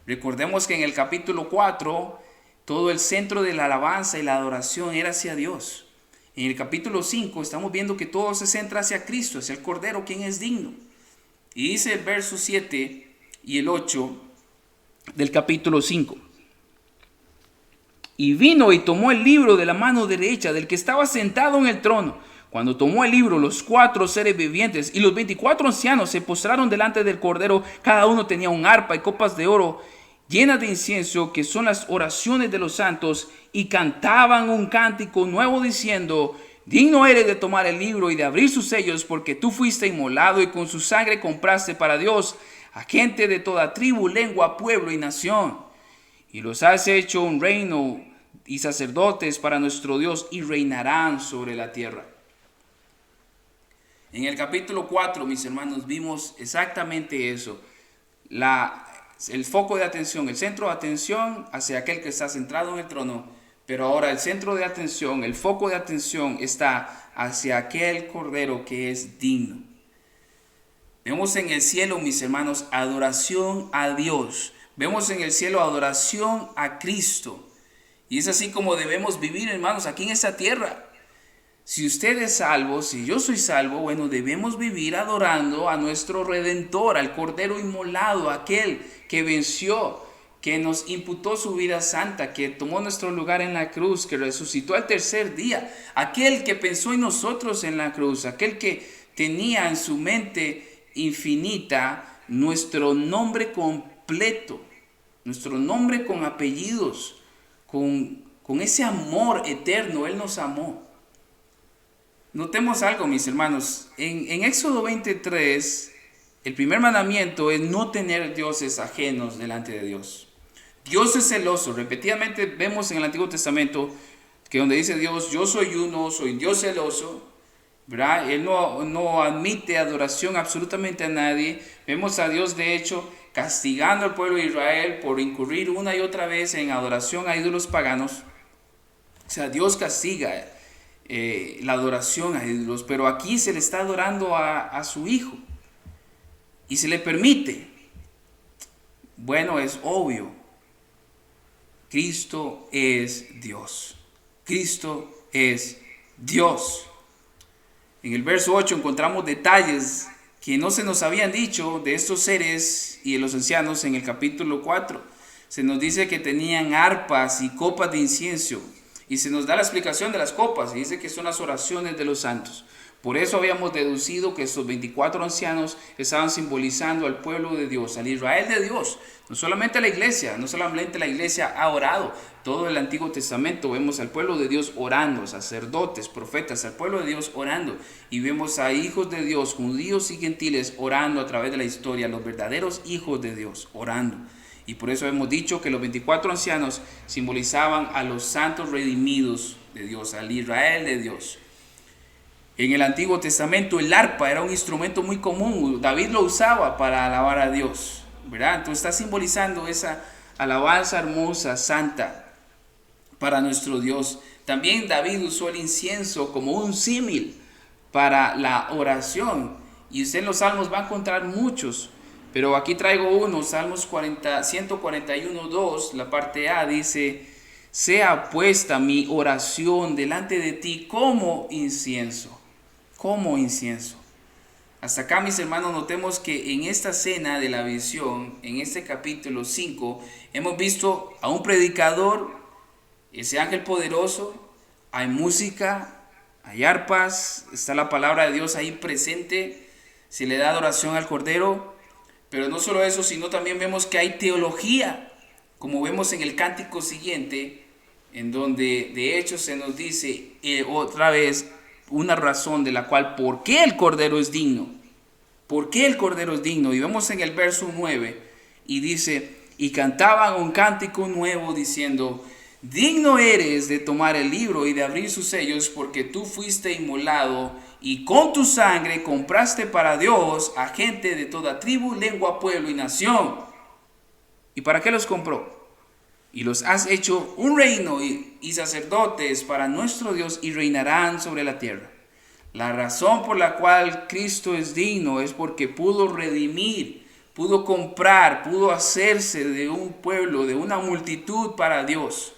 Recordemos que en el capítulo 4, todo el centro de la alabanza y la adoración era hacia Dios. En el capítulo 5 estamos viendo que todo se centra hacia Cristo, hacia el Cordero, quien es digno. Y dice el verso 7 y el 8 del capítulo 5. Y vino y tomó el libro de la mano derecha del que estaba sentado en el trono. Cuando tomó el libro, los 4 seres vivientes y los 24 ancianos se postraron delante del Cordero. Cada uno tenía un arpa y copas de oro llenas de incienso, que son las oraciones de los santos, y cantaban un cántico nuevo diciendo: digno eres de tomar el libro y de abrir sus sellos, porque tú fuiste inmolado y con su sangre compraste para Dios a gente de toda tribu, lengua, pueblo y nación. Y los has hecho un reino y sacerdotes para nuestro Dios, y reinarán sobre la tierra. En el capítulo 4, mis hermanos, vimos exactamente eso. El foco de atención, el centro de atención hacia aquel que está centrado en el trono, pero ahora el centro de atención, el foco de atención está hacia aquel Cordero que es digno. Vemos en el cielo, mis hermanos, adoración a Dios. Vemos en el cielo adoración a Cristo. Y es así como debemos vivir, hermanos, aquí en esta tierra. Si usted es salvo, si yo soy salvo, bueno, debemos vivir adorando a nuestro Redentor, al Cordero inmolado, aquel que venció, que nos imputó su vida santa, que tomó nuestro lugar en la cruz, que resucitó al tercer día, aquel que pensó en nosotros en la cruz, aquel que tenía en su mente infinita nuestro nombre completo, nuestro nombre con apellidos, con ese amor eterno. Él nos amó. Notemos algo, mis hermanos. En Éxodo 23, el primer mandamiento es no tener dioses ajenos delante de Dios. Dios es celoso. Repetidamente vemos en el Antiguo Testamento que donde dice Dios: yo soy uno, soy Dios celoso, ¿verdad? Él no admite adoración absolutamente a nadie. Vemos a Dios, de hecho, castigando al pueblo de Israel por incurrir una y otra vez en adoración a ídolos paganos. O sea, Dios castiga la adoración a ídolos, pero aquí se le está adorando a su Hijo y se le permite. Bueno, es obvio, Cristo es Dios. Cristo es Dios. En el verso 8 encontramos detalles que no se nos habían dicho de estos seres y de los ancianos en el capítulo 4. Se nos dice que tenían arpas y copas de incienso, y se nos da la explicación de las copas, y dice que son las oraciones de los santos. Por eso habíamos deducido que estos 24 ancianos estaban simbolizando al pueblo de Dios, al Israel de Dios. No solamente la iglesia ha orado. Todo el Antiguo Testamento vemos al pueblo de Dios orando, sacerdotes, profetas, al pueblo de Dios orando. Y vemos a hijos de Dios, judíos y gentiles, orando a través de la historia, los verdaderos hijos de Dios orando. Y por eso hemos dicho que los 24 ancianos simbolizaban a los santos redimidos de Dios, al Israel de Dios. En el Antiguo Testamento el arpa era un instrumento muy común. David lo usaba para alabar a Dios, ¿verdad? Entonces está simbolizando esa alabanza hermosa, santa, para nuestro Dios. También David usó el incienso como un símil para la oración. Y usted en los salmos va a encontrar muchos, pero aquí traigo uno, Salmos 141:2, la parte A dice: sea puesta mi oración delante de ti como incienso. Como incienso. Hasta acá, mis hermanos, notemos que en esta cena de la visión, en este capítulo 5, hemos visto a un predicador, ese ángel poderoso, hay música, hay arpas, está la palabra de Dios ahí presente, se le da adoración al Cordero, pero no solo eso, sino también vemos que hay teología, como vemos en el cántico siguiente, en donde de hecho se nos dice otra vez una razón de la cual, ¿por qué el Cordero es digno? ¿Por qué el Cordero es digno? Y vemos en el verso 9, y dice, y cantaban un cántico nuevo diciendo, digno eres de tomar el libro y de abrir sus sellos, porque tú fuiste inmolado y con tu sangre compraste para Dios a gente de toda tribu, lengua, pueblo y nación. ¿Y para qué los compró? Y los has hecho un reino y sacerdotes para nuestro Dios, y reinarán sobre la tierra. La razón por la cual Cristo es digno es porque pudo redimir, pudo comprar, pudo hacerse de un pueblo, de una multitud para Dios.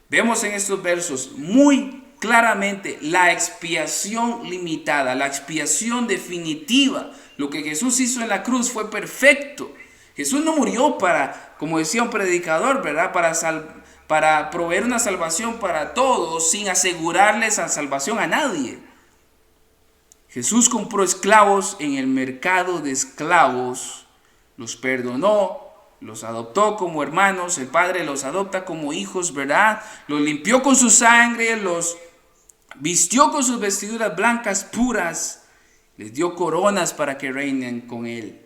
Vemos en estos versos muy claramente la expiación limitada, la expiación definitiva. Lo que Jesús hizo en la cruz fue perfecto. Jesús no murió para, como decía un predicador, ¿verdad? Para proveer una salvación para todos sin asegurarles la salvación a nadie. Jesús compró esclavos en el mercado de esclavos, los perdonó, los adoptó como hermanos, el Padre los adopta como hijos, ¿verdad? Los limpió con su sangre, los vistió con sus vestiduras blancas puras, les dio coronas para que reinen con Él.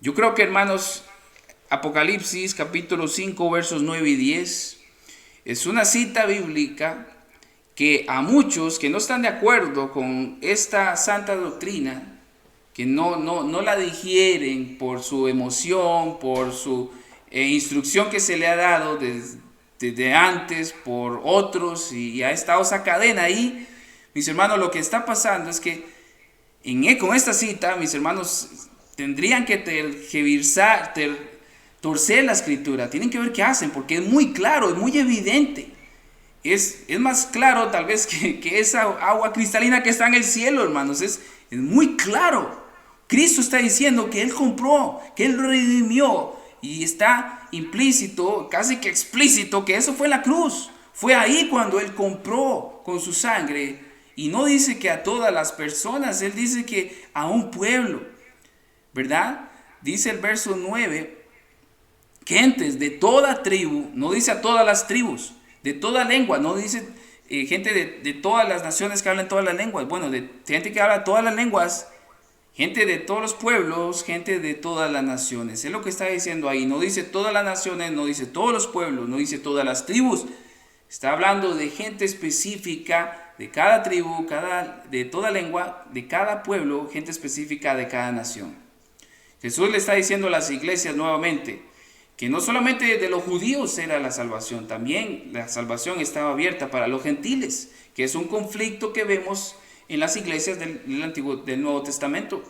Yo creo que, hermanos, Apocalipsis capítulo 5 versos 9 y 10 es una cita bíblica que a muchos que no están de acuerdo con esta santa doctrina, que no la digieren por su emoción, por su instrucción que se le ha dado desde antes por otros, y ha estado esa cadena ahí, mis hermanos, lo que está pasando es que con esta cita, mis hermanos, tendrían que torcer la escritura, tienen que ver qué hacen, porque es muy claro, es muy evidente. Es más claro tal vez que esa agua cristalina que está en el cielo, hermanos. Es muy claro. Cristo está diciendo que Él compró, que Él redimió. Y está implícito, casi que explícito, que eso fue la cruz. Fue ahí cuando Él compró con su sangre. Y no dice que a todas las personas, Él dice que a un pueblo, ¿verdad? Dice el verso 9, gentes de toda tribu, no dice a todas las tribus, de toda lengua, no dice gente de todas las naciones que hablan todas las lenguas, bueno, de gente que habla todas las lenguas, gente de todos los pueblos, gente de todas las naciones. Es lo que está diciendo ahí. No dice todas las naciones, no dice todos los pueblos, no dice todas las tribus. Está hablando de gente específica de cada tribu, de toda lengua, de cada pueblo, gente específica de cada nación. Jesús le está diciendo a las iglesias nuevamente que no solamente de los judíos era la salvación, también la salvación estaba abierta para los gentiles, que es un conflicto que vemos en las iglesias del Nuevo Testamento.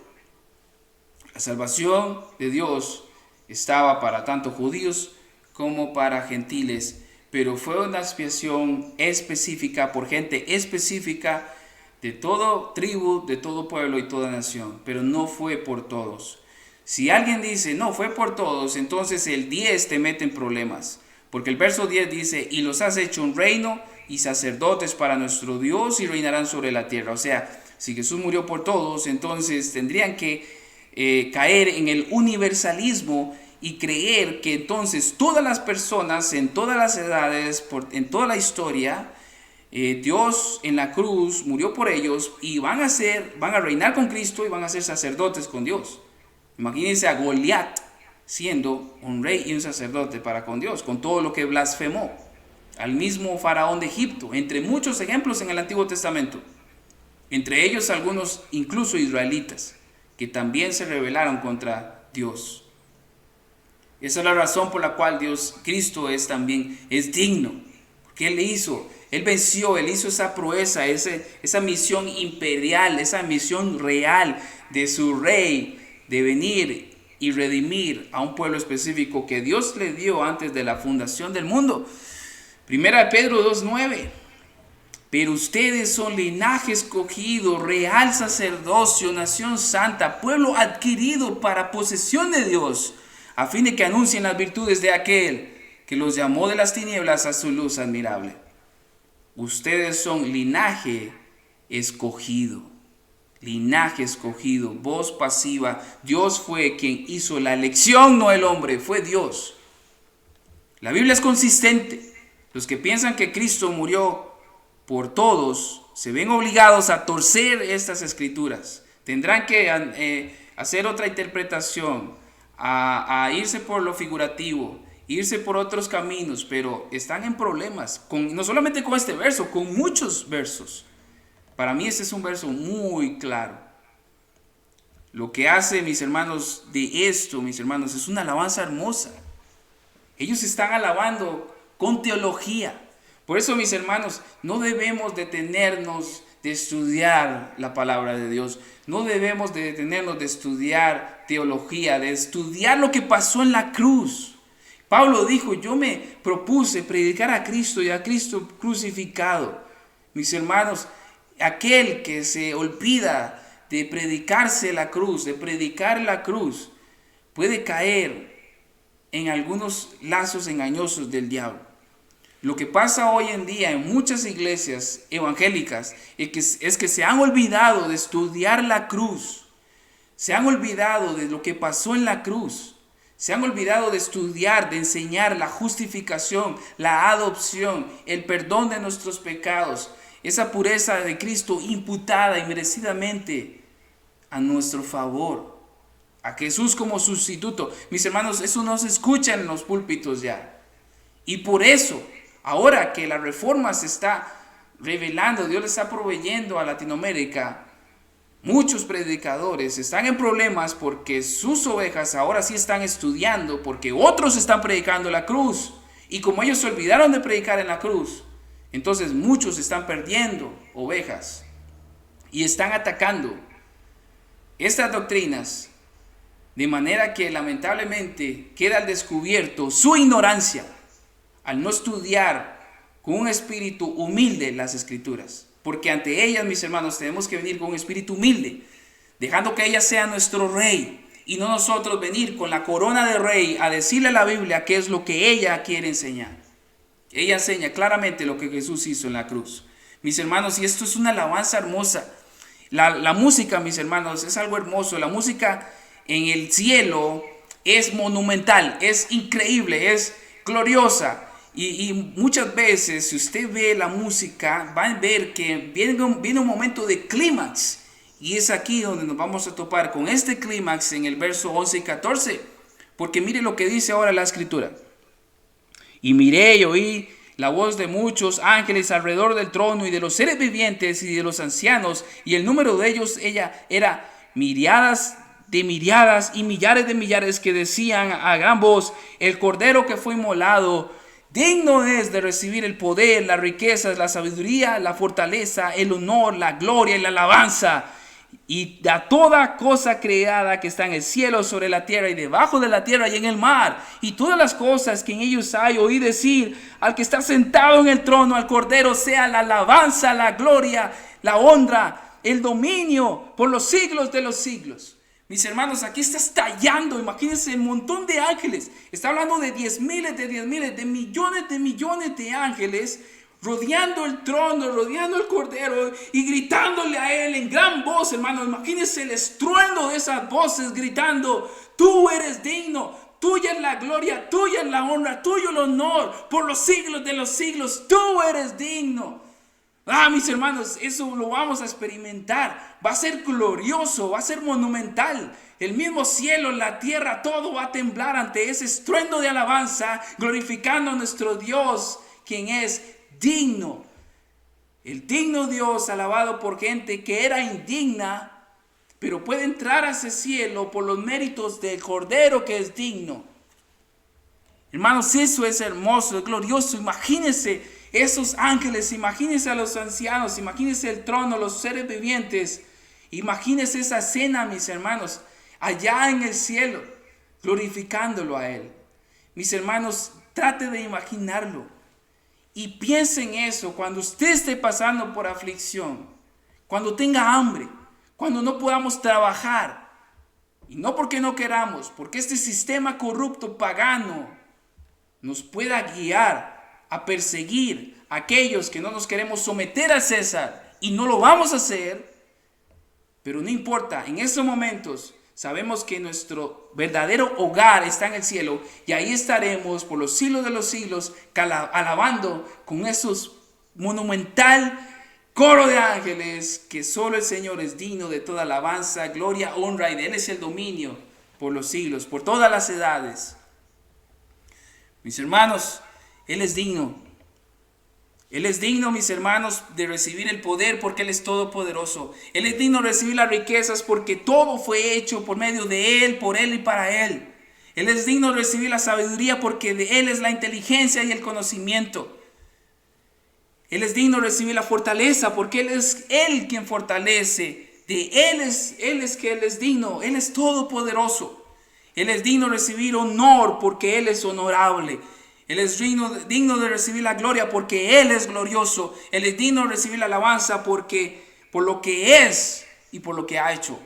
La salvación de Dios estaba para tanto judíos como para gentiles, pero fue una expiación específica por gente específica de toda tribu, de todo pueblo y toda nación, pero no fue por todos. Si alguien dice, no, fue por todos, entonces el 10 te mete en problemas. Porque el verso 10 dice, y los has hecho un reino y sacerdotes para nuestro Dios y reinarán sobre la tierra. O sea, si Jesús murió por todos, entonces tendrían que caer en el universalismo y creer que entonces todas las personas, en todas las edades, en toda la historia, Dios en la cruz murió por ellos y van a reinar con Cristo y van a ser sacerdotes con Dios. Imagínense a Goliat siendo un rey y un sacerdote para con Dios, con todo lo que blasfemó, al mismo faraón de Egipto, entre muchos ejemplos en el Antiguo Testamento, entre ellos algunos incluso israelitas, que también se rebelaron contra Dios. Esa es la razón por la cual Cristo es digno, porque Él Él venció, Él hizo esa proeza, esa misión imperial, esa misión real de su rey, de venir y redimir a un pueblo específico que Dios le dio antes de la fundación del mundo. Primera de Pedro 2:9 Pero ustedes son linaje escogido, real sacerdocio, nación santa, pueblo adquirido para posesión de Dios, a fin de que anuncien las virtudes de aquel que los llamó de las tinieblas a su luz admirable. Ustedes son linaje escogido. Linaje escogido, voz pasiva. Dios fue quien hizo la elección, no el hombre, fue Dios. La Biblia es consistente. Los que piensan que Cristo murió por todos se ven obligados a torcer estas escrituras. Tendrán que hacer otra interpretación, a irse por lo figurativo, irse por otros caminos, pero están en problemas, no solamente con este verso, con muchos versos. Para mí este es un verso muy claro. Lo que hace, mis hermanos, de esto, mis hermanos, es una alabanza hermosa. Ellos están alabando con teología. Por eso, mis hermanos, no debemos detenernos de estudiar la palabra de Dios. No debemos de detenernos de estudiar teología, de estudiar lo que pasó en la cruz. Pablo dijo, yo me propuse predicar a Cristo y a Cristo crucificado. Mis hermanos, aquel que se olvida de predicarse la cruz, de predicar la cruz, puede caer en algunos lazos engañosos del diablo. Lo que pasa hoy en día en muchas iglesias evangélicas es que se han olvidado de estudiar la cruz. Se han olvidado de lo que pasó en la cruz. Se han olvidado de estudiar, de enseñar la justificación, la adopción, el perdón de nuestros pecados, esa pureza de Cristo imputada y merecidamente a nuestro favor, a Jesús como sustituto. Mis hermanos, eso no se escucha en los púlpitos ya. Y por eso, ahora que la reforma se está revelando, Dios le está proveyendo a Latinoamérica, muchos predicadores están en problemas porque sus ovejas ahora sí están estudiando, porque otros están predicando la cruz. Y como ellos se olvidaron de predicar en la cruz, entonces muchos están perdiendo ovejas y están atacando estas doctrinas, de manera que lamentablemente queda al descubierto su ignorancia al no estudiar con un espíritu humilde las escrituras. Porque ante ellas, mis hermanos, tenemos que venir con un espíritu humilde, dejando que ella sea nuestro rey y no nosotros venir con la corona de rey a decirle a la Biblia qué es lo que ella quiere enseñar. Ella enseña claramente lo que Jesús hizo en la cruz. Mis hermanos, y esto es una alabanza hermosa. La música, mis hermanos, es algo hermoso. La música en el cielo es monumental, es increíble, es gloriosa. Y muchas veces, si usted ve la música, va a ver que viene un momento de clímax. Y es aquí donde nos vamos a topar con este clímax en el verso 11 y 14. Porque mire lo que dice ahora la escritura. Y miré y oí la voz de muchos ángeles alrededor del trono y de los seres vivientes y de los ancianos. Y el número de ellos era miriadas de miriadas y millares de millares, que decían a gran voz: el cordero que fue inmolado digno es de recibir el poder, las riquezas, la sabiduría, la fortaleza, el honor, la gloria y la alabanza. Y a toda cosa creada que está en el cielo, sobre la tierra y debajo de la tierra y en el mar, y todas las cosas que en ellos hay, oí decir al que está sentado en el trono, al Cordero, sea la alabanza, la gloria, la honra, el dominio por los siglos de los siglos. Mis hermanos, aquí está estallando, imagínense el montón de ángeles. Está hablando de 10 miles, de millones de ángeles rodeando el trono, rodeando el Cordero y gritándole a él en gran voz, hermanos. Imagínense el estruendo de esas voces gritando: tú eres digno, tuya es la gloria, tuya es la honra, tuyo el honor por los siglos de los siglos, tú eres digno. Mis hermanos, eso lo vamos a experimentar. Va a ser glorioso, va a ser monumental. El mismo cielo, la tierra, todo va a temblar ante ese estruendo de alabanza, glorificando a nuestro Dios, quien es digno. El digno Dios, alabado por gente que era indigna, pero puede entrar a ese cielo por los méritos del Cordero que es digno. Hermanos, eso es hermoso, es glorioso. Imagínense esos ángeles, imagínense a los ancianos, imagínense el trono, los seres vivientes. Imagínense esa escena, mis hermanos, allá en el cielo, glorificándolo a Él. Mis hermanos, trate de imaginarlo. Y piense en eso cuando usted esté pasando por aflicción, cuando tenga hambre, cuando no podamos trabajar. Y no porque no queramos, porque este sistema corrupto pagano nos pueda guiar a perseguir a aquellos que no nos queremos someter a César. Y no lo vamos a hacer. Pero no importa, en estos momentos sabemos que nuestro verdadero hogar está en el cielo y ahí estaremos por los siglos de los siglos alabando con esos monumental coro de ángeles que solo el Señor es digno de toda alabanza, gloria, honra y de Él es el dominio por los siglos, por todas las edades. Mis hermanos, Él es digno. Él es digno, mis hermanos, de recibir el poder porque Él es todopoderoso. Él es digno de recibir las riquezas porque todo fue hecho por medio de Él, por Él y para Él. Él es digno de recibir la sabiduría porque de Él es la inteligencia y el conocimiento. Él es digno de recibir la fortaleza porque Él es Él quien fortalece. De Él es que Él es digno. Él es todopoderoso. Él es digno de recibir honor porque Él es honorable. Él es digno de recibir la gloria porque Él es glorioso. Él es digno de recibir la alabanza por lo que es y por lo que ha hecho.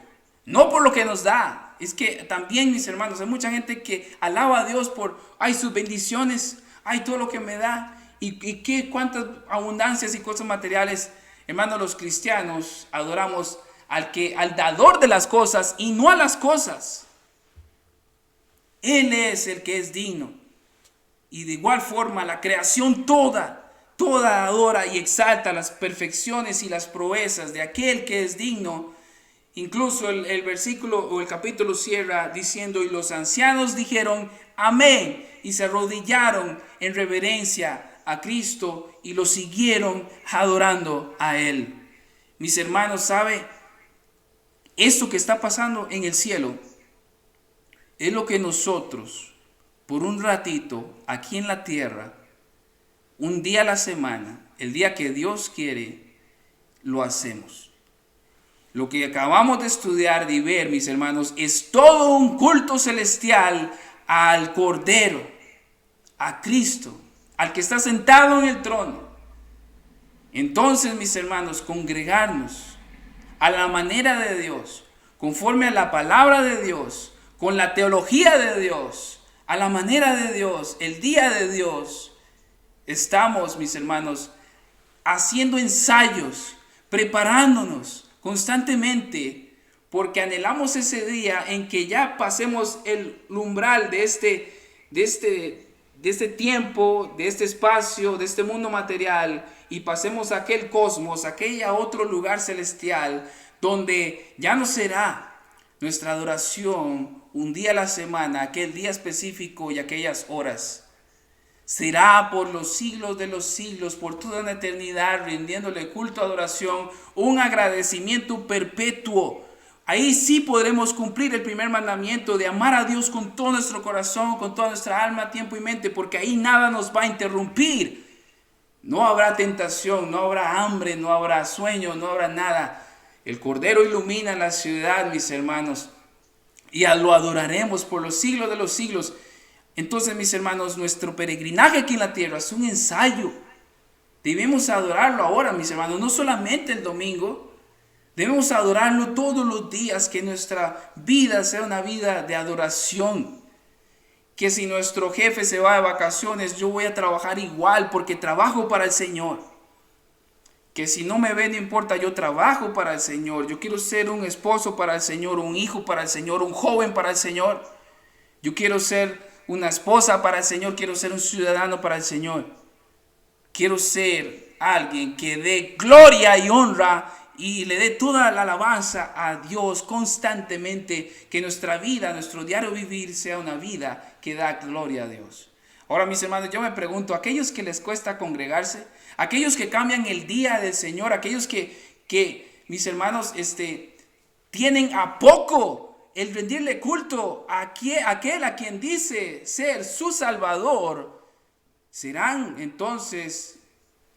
No por lo que nos da. Es que también, mis hermanos, hay mucha gente que alaba a Dios por sus bendiciones, todo lo que me da. Y cuántas abundancias y cosas materiales. Hermanos, los cristianos adoramos al dador de las cosas y no a las cosas. Él es el que es digno. Y de igual forma la creación toda adora y exalta las perfecciones y las proezas de aquel que es digno. Incluso el versículo o el capítulo cierra diciendo: y los ancianos dijeron amén, y se arrodillaron en reverencia a Cristo y lo siguieron adorando a Él. Mis hermanos, ¿sabe? Esto que está pasando en el cielo es lo que nosotros, por un ratito, aquí en la tierra, un día a la semana, el día que Dios quiere, lo hacemos. Lo que acabamos de estudiar y ver, mis hermanos, es todo un culto celestial al Cordero, a Cristo, al que está sentado en el trono. Entonces, mis hermanos, congregarnos a la manera de Dios, conforme a la palabra de Dios, con la teología de Dios, a la manera de Dios, el día de Dios. Estamos, mis hermanos, haciendo ensayos, preparándonos constantemente, porque anhelamos ese día en que ya pasemos el umbral de este tiempo, de este espacio, de este mundo material, y pasemos a aquel cosmos, aquella otro lugar celestial, donde ya no será nuestra adoración un día a la semana, aquel día específico y aquellas horas. Será por los siglos de los siglos, por toda una eternidad, rindiéndole culto, adoración, un agradecimiento perpetuo. Ahí sí podremos cumplir el primer mandamiento de amar a Dios con todo nuestro corazón, con toda nuestra alma, tiempo y mente, porque ahí nada nos va a interrumpir. No habrá tentación, no habrá hambre, no habrá sueño, no habrá nada. El Cordero ilumina la ciudad, mis hermanos, y lo adoraremos por los siglos de los siglos. Entonces, mis hermanos, nuestro peregrinaje aquí en la tierra es un ensayo. Debemos adorarlo ahora, mis hermanos, no solamente el domingo. Debemos adorarlo todos los días, que nuestra vida sea una vida de adoración. Que si nuestro jefe se va de vacaciones, yo voy a trabajar igual porque trabajo para el Señor. Que si no me ve, no importa, yo trabajo para el Señor. Yo quiero ser un esposo para el Señor, un hijo para el Señor, un joven para el Señor. Yo quiero ser una esposa para el Señor, quiero ser un ciudadano para el Señor. Quiero ser alguien que dé gloria y honra y le dé toda la alabanza a Dios constantemente. Que nuestra vida, nuestro diario vivir sea una vida que da gloria a Dios. Ahora, mis hermanos, yo me pregunto, aquellos que les cuesta congregarse, aquellos que cambian el día del Señor, aquellos que mis hermanos, tienen a poco el rendirle culto a aquel a quien dice ser su Salvador, serán entonces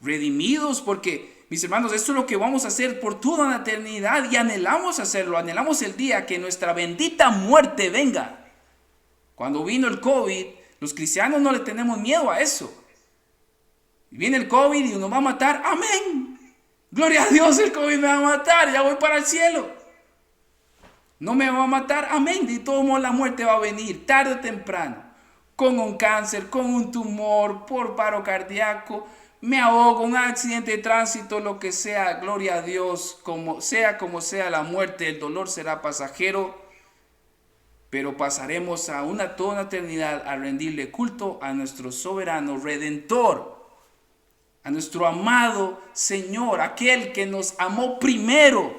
redimidos, porque, mis hermanos, esto es lo que vamos a hacer por toda la eternidad y anhelamos hacerlo, anhelamos el día que nuestra bendita muerte venga. Cuando vino el COVID, los cristianos no le tenemos miedo a eso. Viene el COVID y nos va a matar. Amén. Gloria a Dios, el COVID me va a matar. Ya voy para el cielo. No me va a matar. Amén. De todo modo la muerte va a venir tarde o temprano. Con un cáncer, con un tumor, por paro cardíaco. Me ahogo, un accidente de tránsito, lo que sea. Gloria a Dios. Como sea la muerte, el dolor será pasajero. Pero pasaremos toda una eternidad a rendirle culto a nuestro soberano redentor, a nuestro amado Señor, aquel que nos amó primero.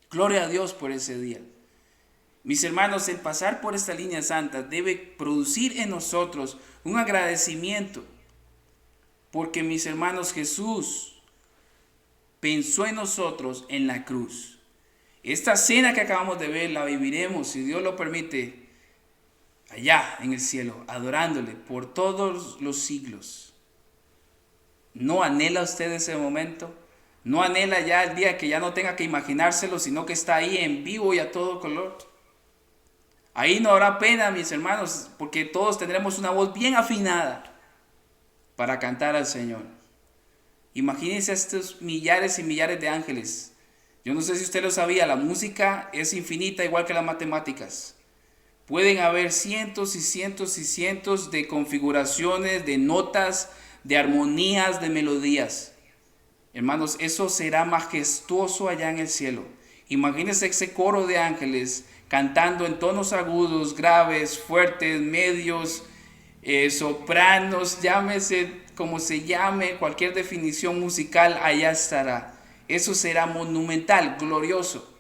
Gloria a Dios por ese día. Mis hermanos, el pasar por esta línea santa debe producir en nosotros un agradecimiento, porque mis hermanos, Jesús pensó en nosotros en la cruz. Esta cena que acabamos de ver la viviremos, si Dios lo permite, allá en el cielo, adorándole por todos los siglos. ¿No anhela usted ese momento? ¿No anhela ya el día que ya no tenga que imaginárselo, sino que está ahí en vivo y a todo color? Ahí no habrá pena, mis hermanos, porque todos tendremos una voz bien afinada para cantar al Señor. Imagínense a estos millares y millares de ángeles. Yo no sé si usted lo sabía, la música es infinita igual que las matemáticas. Pueden haber cientos y cientos y cientos de configuraciones, de notas, de armonías, de melodías. Hermanos, eso será majestuoso allá en el cielo. Imagínense ese coro de ángeles cantando en tonos agudos, graves, fuertes, medios, sopranos, llámese como se llame, cualquier definición musical, allá estará. Eso será monumental, glorioso.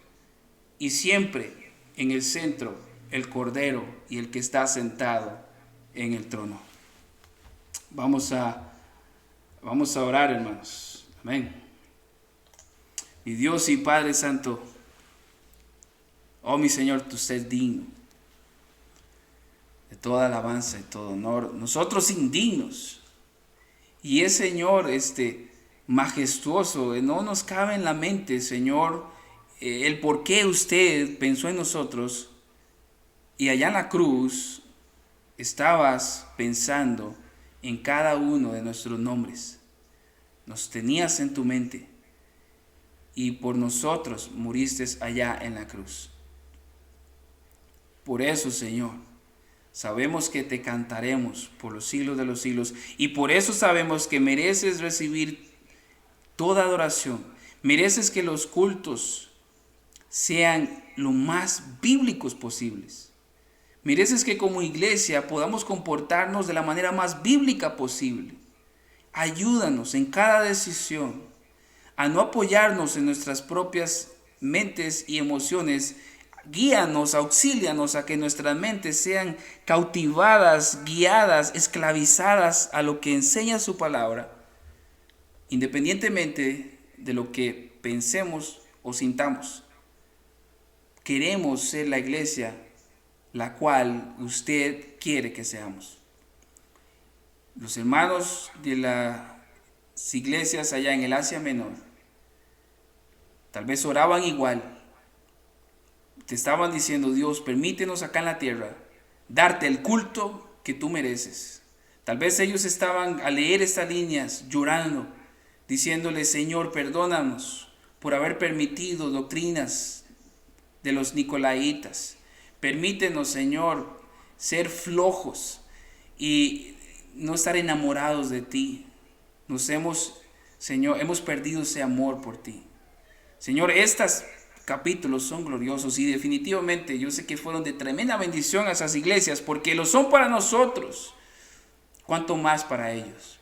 Y siempre en el centro, el Cordero y el que está sentado en el trono. Vamos a orar, hermanos. Amén. Mi Dios y Padre Santo, oh mi Señor, tú estés digno de toda alabanza y todo honor. Nosotros indignos. Y es, Señor, majestuoso, no nos cabe en la mente, Señor, el por qué usted pensó en nosotros y allá en la cruz estabas pensando en cada uno de nuestros nombres. Nos tenías en tu mente y por nosotros muriste allá en la cruz. Por eso, Señor, sabemos que te cantaremos por los siglos de los siglos y por eso sabemos que mereces recibir toda adoración. Mereces que los cultos sean lo más bíblicos posibles. Mereces que como iglesia podamos comportarnos de la manera más bíblica posible. Ayúdanos en cada decisión a no apoyarnos en nuestras propias mentes y emociones. Guíanos, auxílianos a que nuestras mentes sean cautivadas, guiadas, esclavizadas a lo que enseña su palabra, independientemente de lo que pensemos o sintamos. Queremos ser la iglesia la cual usted quiere que seamos. Los hermanos de las iglesias allá en el Asia Menor tal vez oraban igual. Te estaban diciendo: Dios, permítenos acá en la tierra darte el culto que tú mereces. Tal vez ellos estaban a leer estas líneas llorando, diciéndole: Señor, perdónanos por haber permitido doctrinas de los nicolaitas. Permítenos, Señor, ser flojos y no estar enamorados de ti. Señor, hemos perdido ese amor por ti. Señor, estos capítulos son gloriosos y definitivamente yo sé que fueron de tremenda bendición a esas iglesias, porque lo son para nosotros, cuanto más para ellos.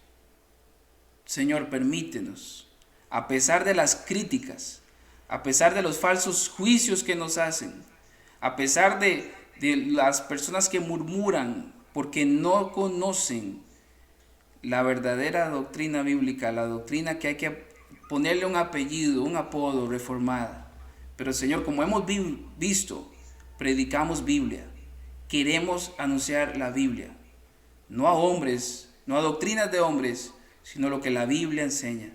Señor, permítenos, a pesar de las críticas, a pesar de los falsos juicios que nos hacen, a pesar de las personas que murmuran porque no conocen la verdadera doctrina bíblica, la doctrina que hay que ponerle un apellido, un apodo, reformada. Pero Señor, como hemos visto, predicamos Biblia. Queremos anunciar la Biblia, no a hombres, no a doctrinas de hombres, sino lo que la Biblia enseña.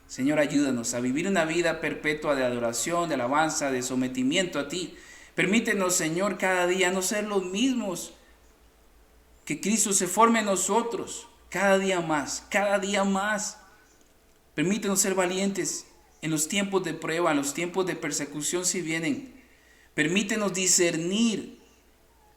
Señor, ayúdanos a vivir una vida perpetua de adoración, de alabanza, de sometimiento a ti. Permítenos, Señor, cada día no ser los mismos. Que Cristo se forme en nosotros. cada día más, cada día más. Permítenos ser valientes en los tiempos de prueba, en los tiempos de persecución si vienen. Permítenos discernir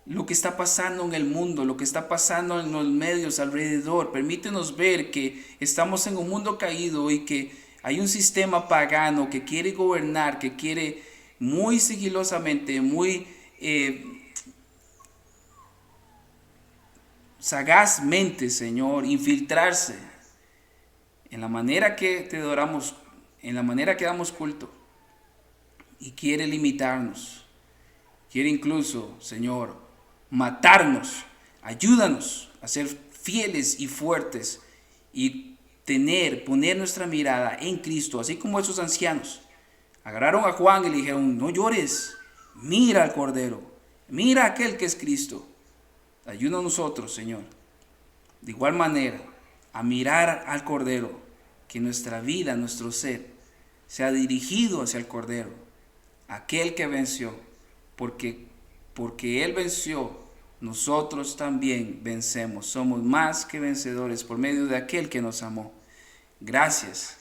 lo que está pasando en el mundo, lo que está pasando en los medios alrededor. Permítenos ver que estamos en un mundo caído y que hay un sistema pagano que quiere gobernar, que quiere muy sigilosamente, muy sagazmente, Señor, infiltrarse en la manera que te adoramos, en la manera que damos culto, y quiere limitarnos, quiere incluso, Señor, matarnos. Ayúdanos a ser fieles y fuertes y poner nuestra mirada en Cristo, así como esos ancianos agarraron a Juan y le dijeron: no llores, mira al Cordero, mira a aquel que es Cristo. Ayúdanos nosotros, Señor, de igual manera, a mirar al Cordero, que nuestra vida, nuestro ser, sea dirigido hacia el Cordero, aquel que venció, porque Él venció, nosotros también vencemos. Somos más que vencedores por medio de aquel que nos amó. Gracias.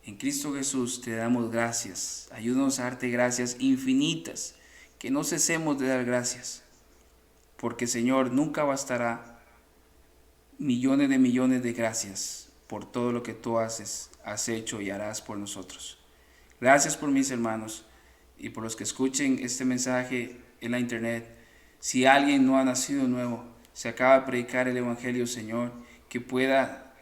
En Cristo Jesús te damos gracias. Ayúdanos a darte gracias infinitas, que no cesemos de dar gracias, porque Señor, nunca bastará millones de gracias por todo lo que tú has hecho y harás por nosotros. Gracias por mis hermanos y por los que escuchen este mensaje en la internet. Si alguien no ha nacido nuevo, se acaba de predicar el Evangelio, Señor, que pueda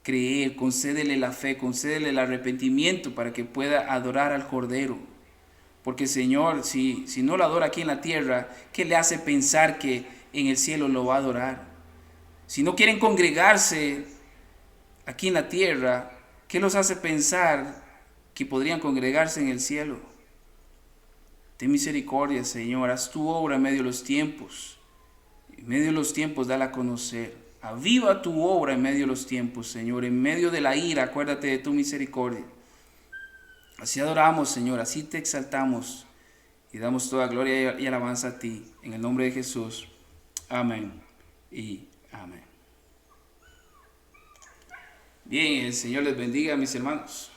creer, concédele la fe, concédele el arrepentimiento para que pueda adorar al Cordero. Porque, Señor, si no lo adora aquí en la tierra, ¿qué le hace pensar que en el cielo lo va a adorar? Si no quieren congregarse aquí en la tierra, ¿qué los hace pensar que podrían congregarse en el cielo? Ten misericordia, Señor, haz tu obra en medio de los tiempos. En medio de los tiempos, dala a conocer. Aviva tu obra en medio de los tiempos, Señor. En medio de la ira, acuérdate de tu misericordia. Así adoramos, Señor, así te exaltamos y damos toda gloria y alabanza a ti. En el nombre de Jesús. Amén y amén. Bien, el Señor les bendiga, mis hermanos.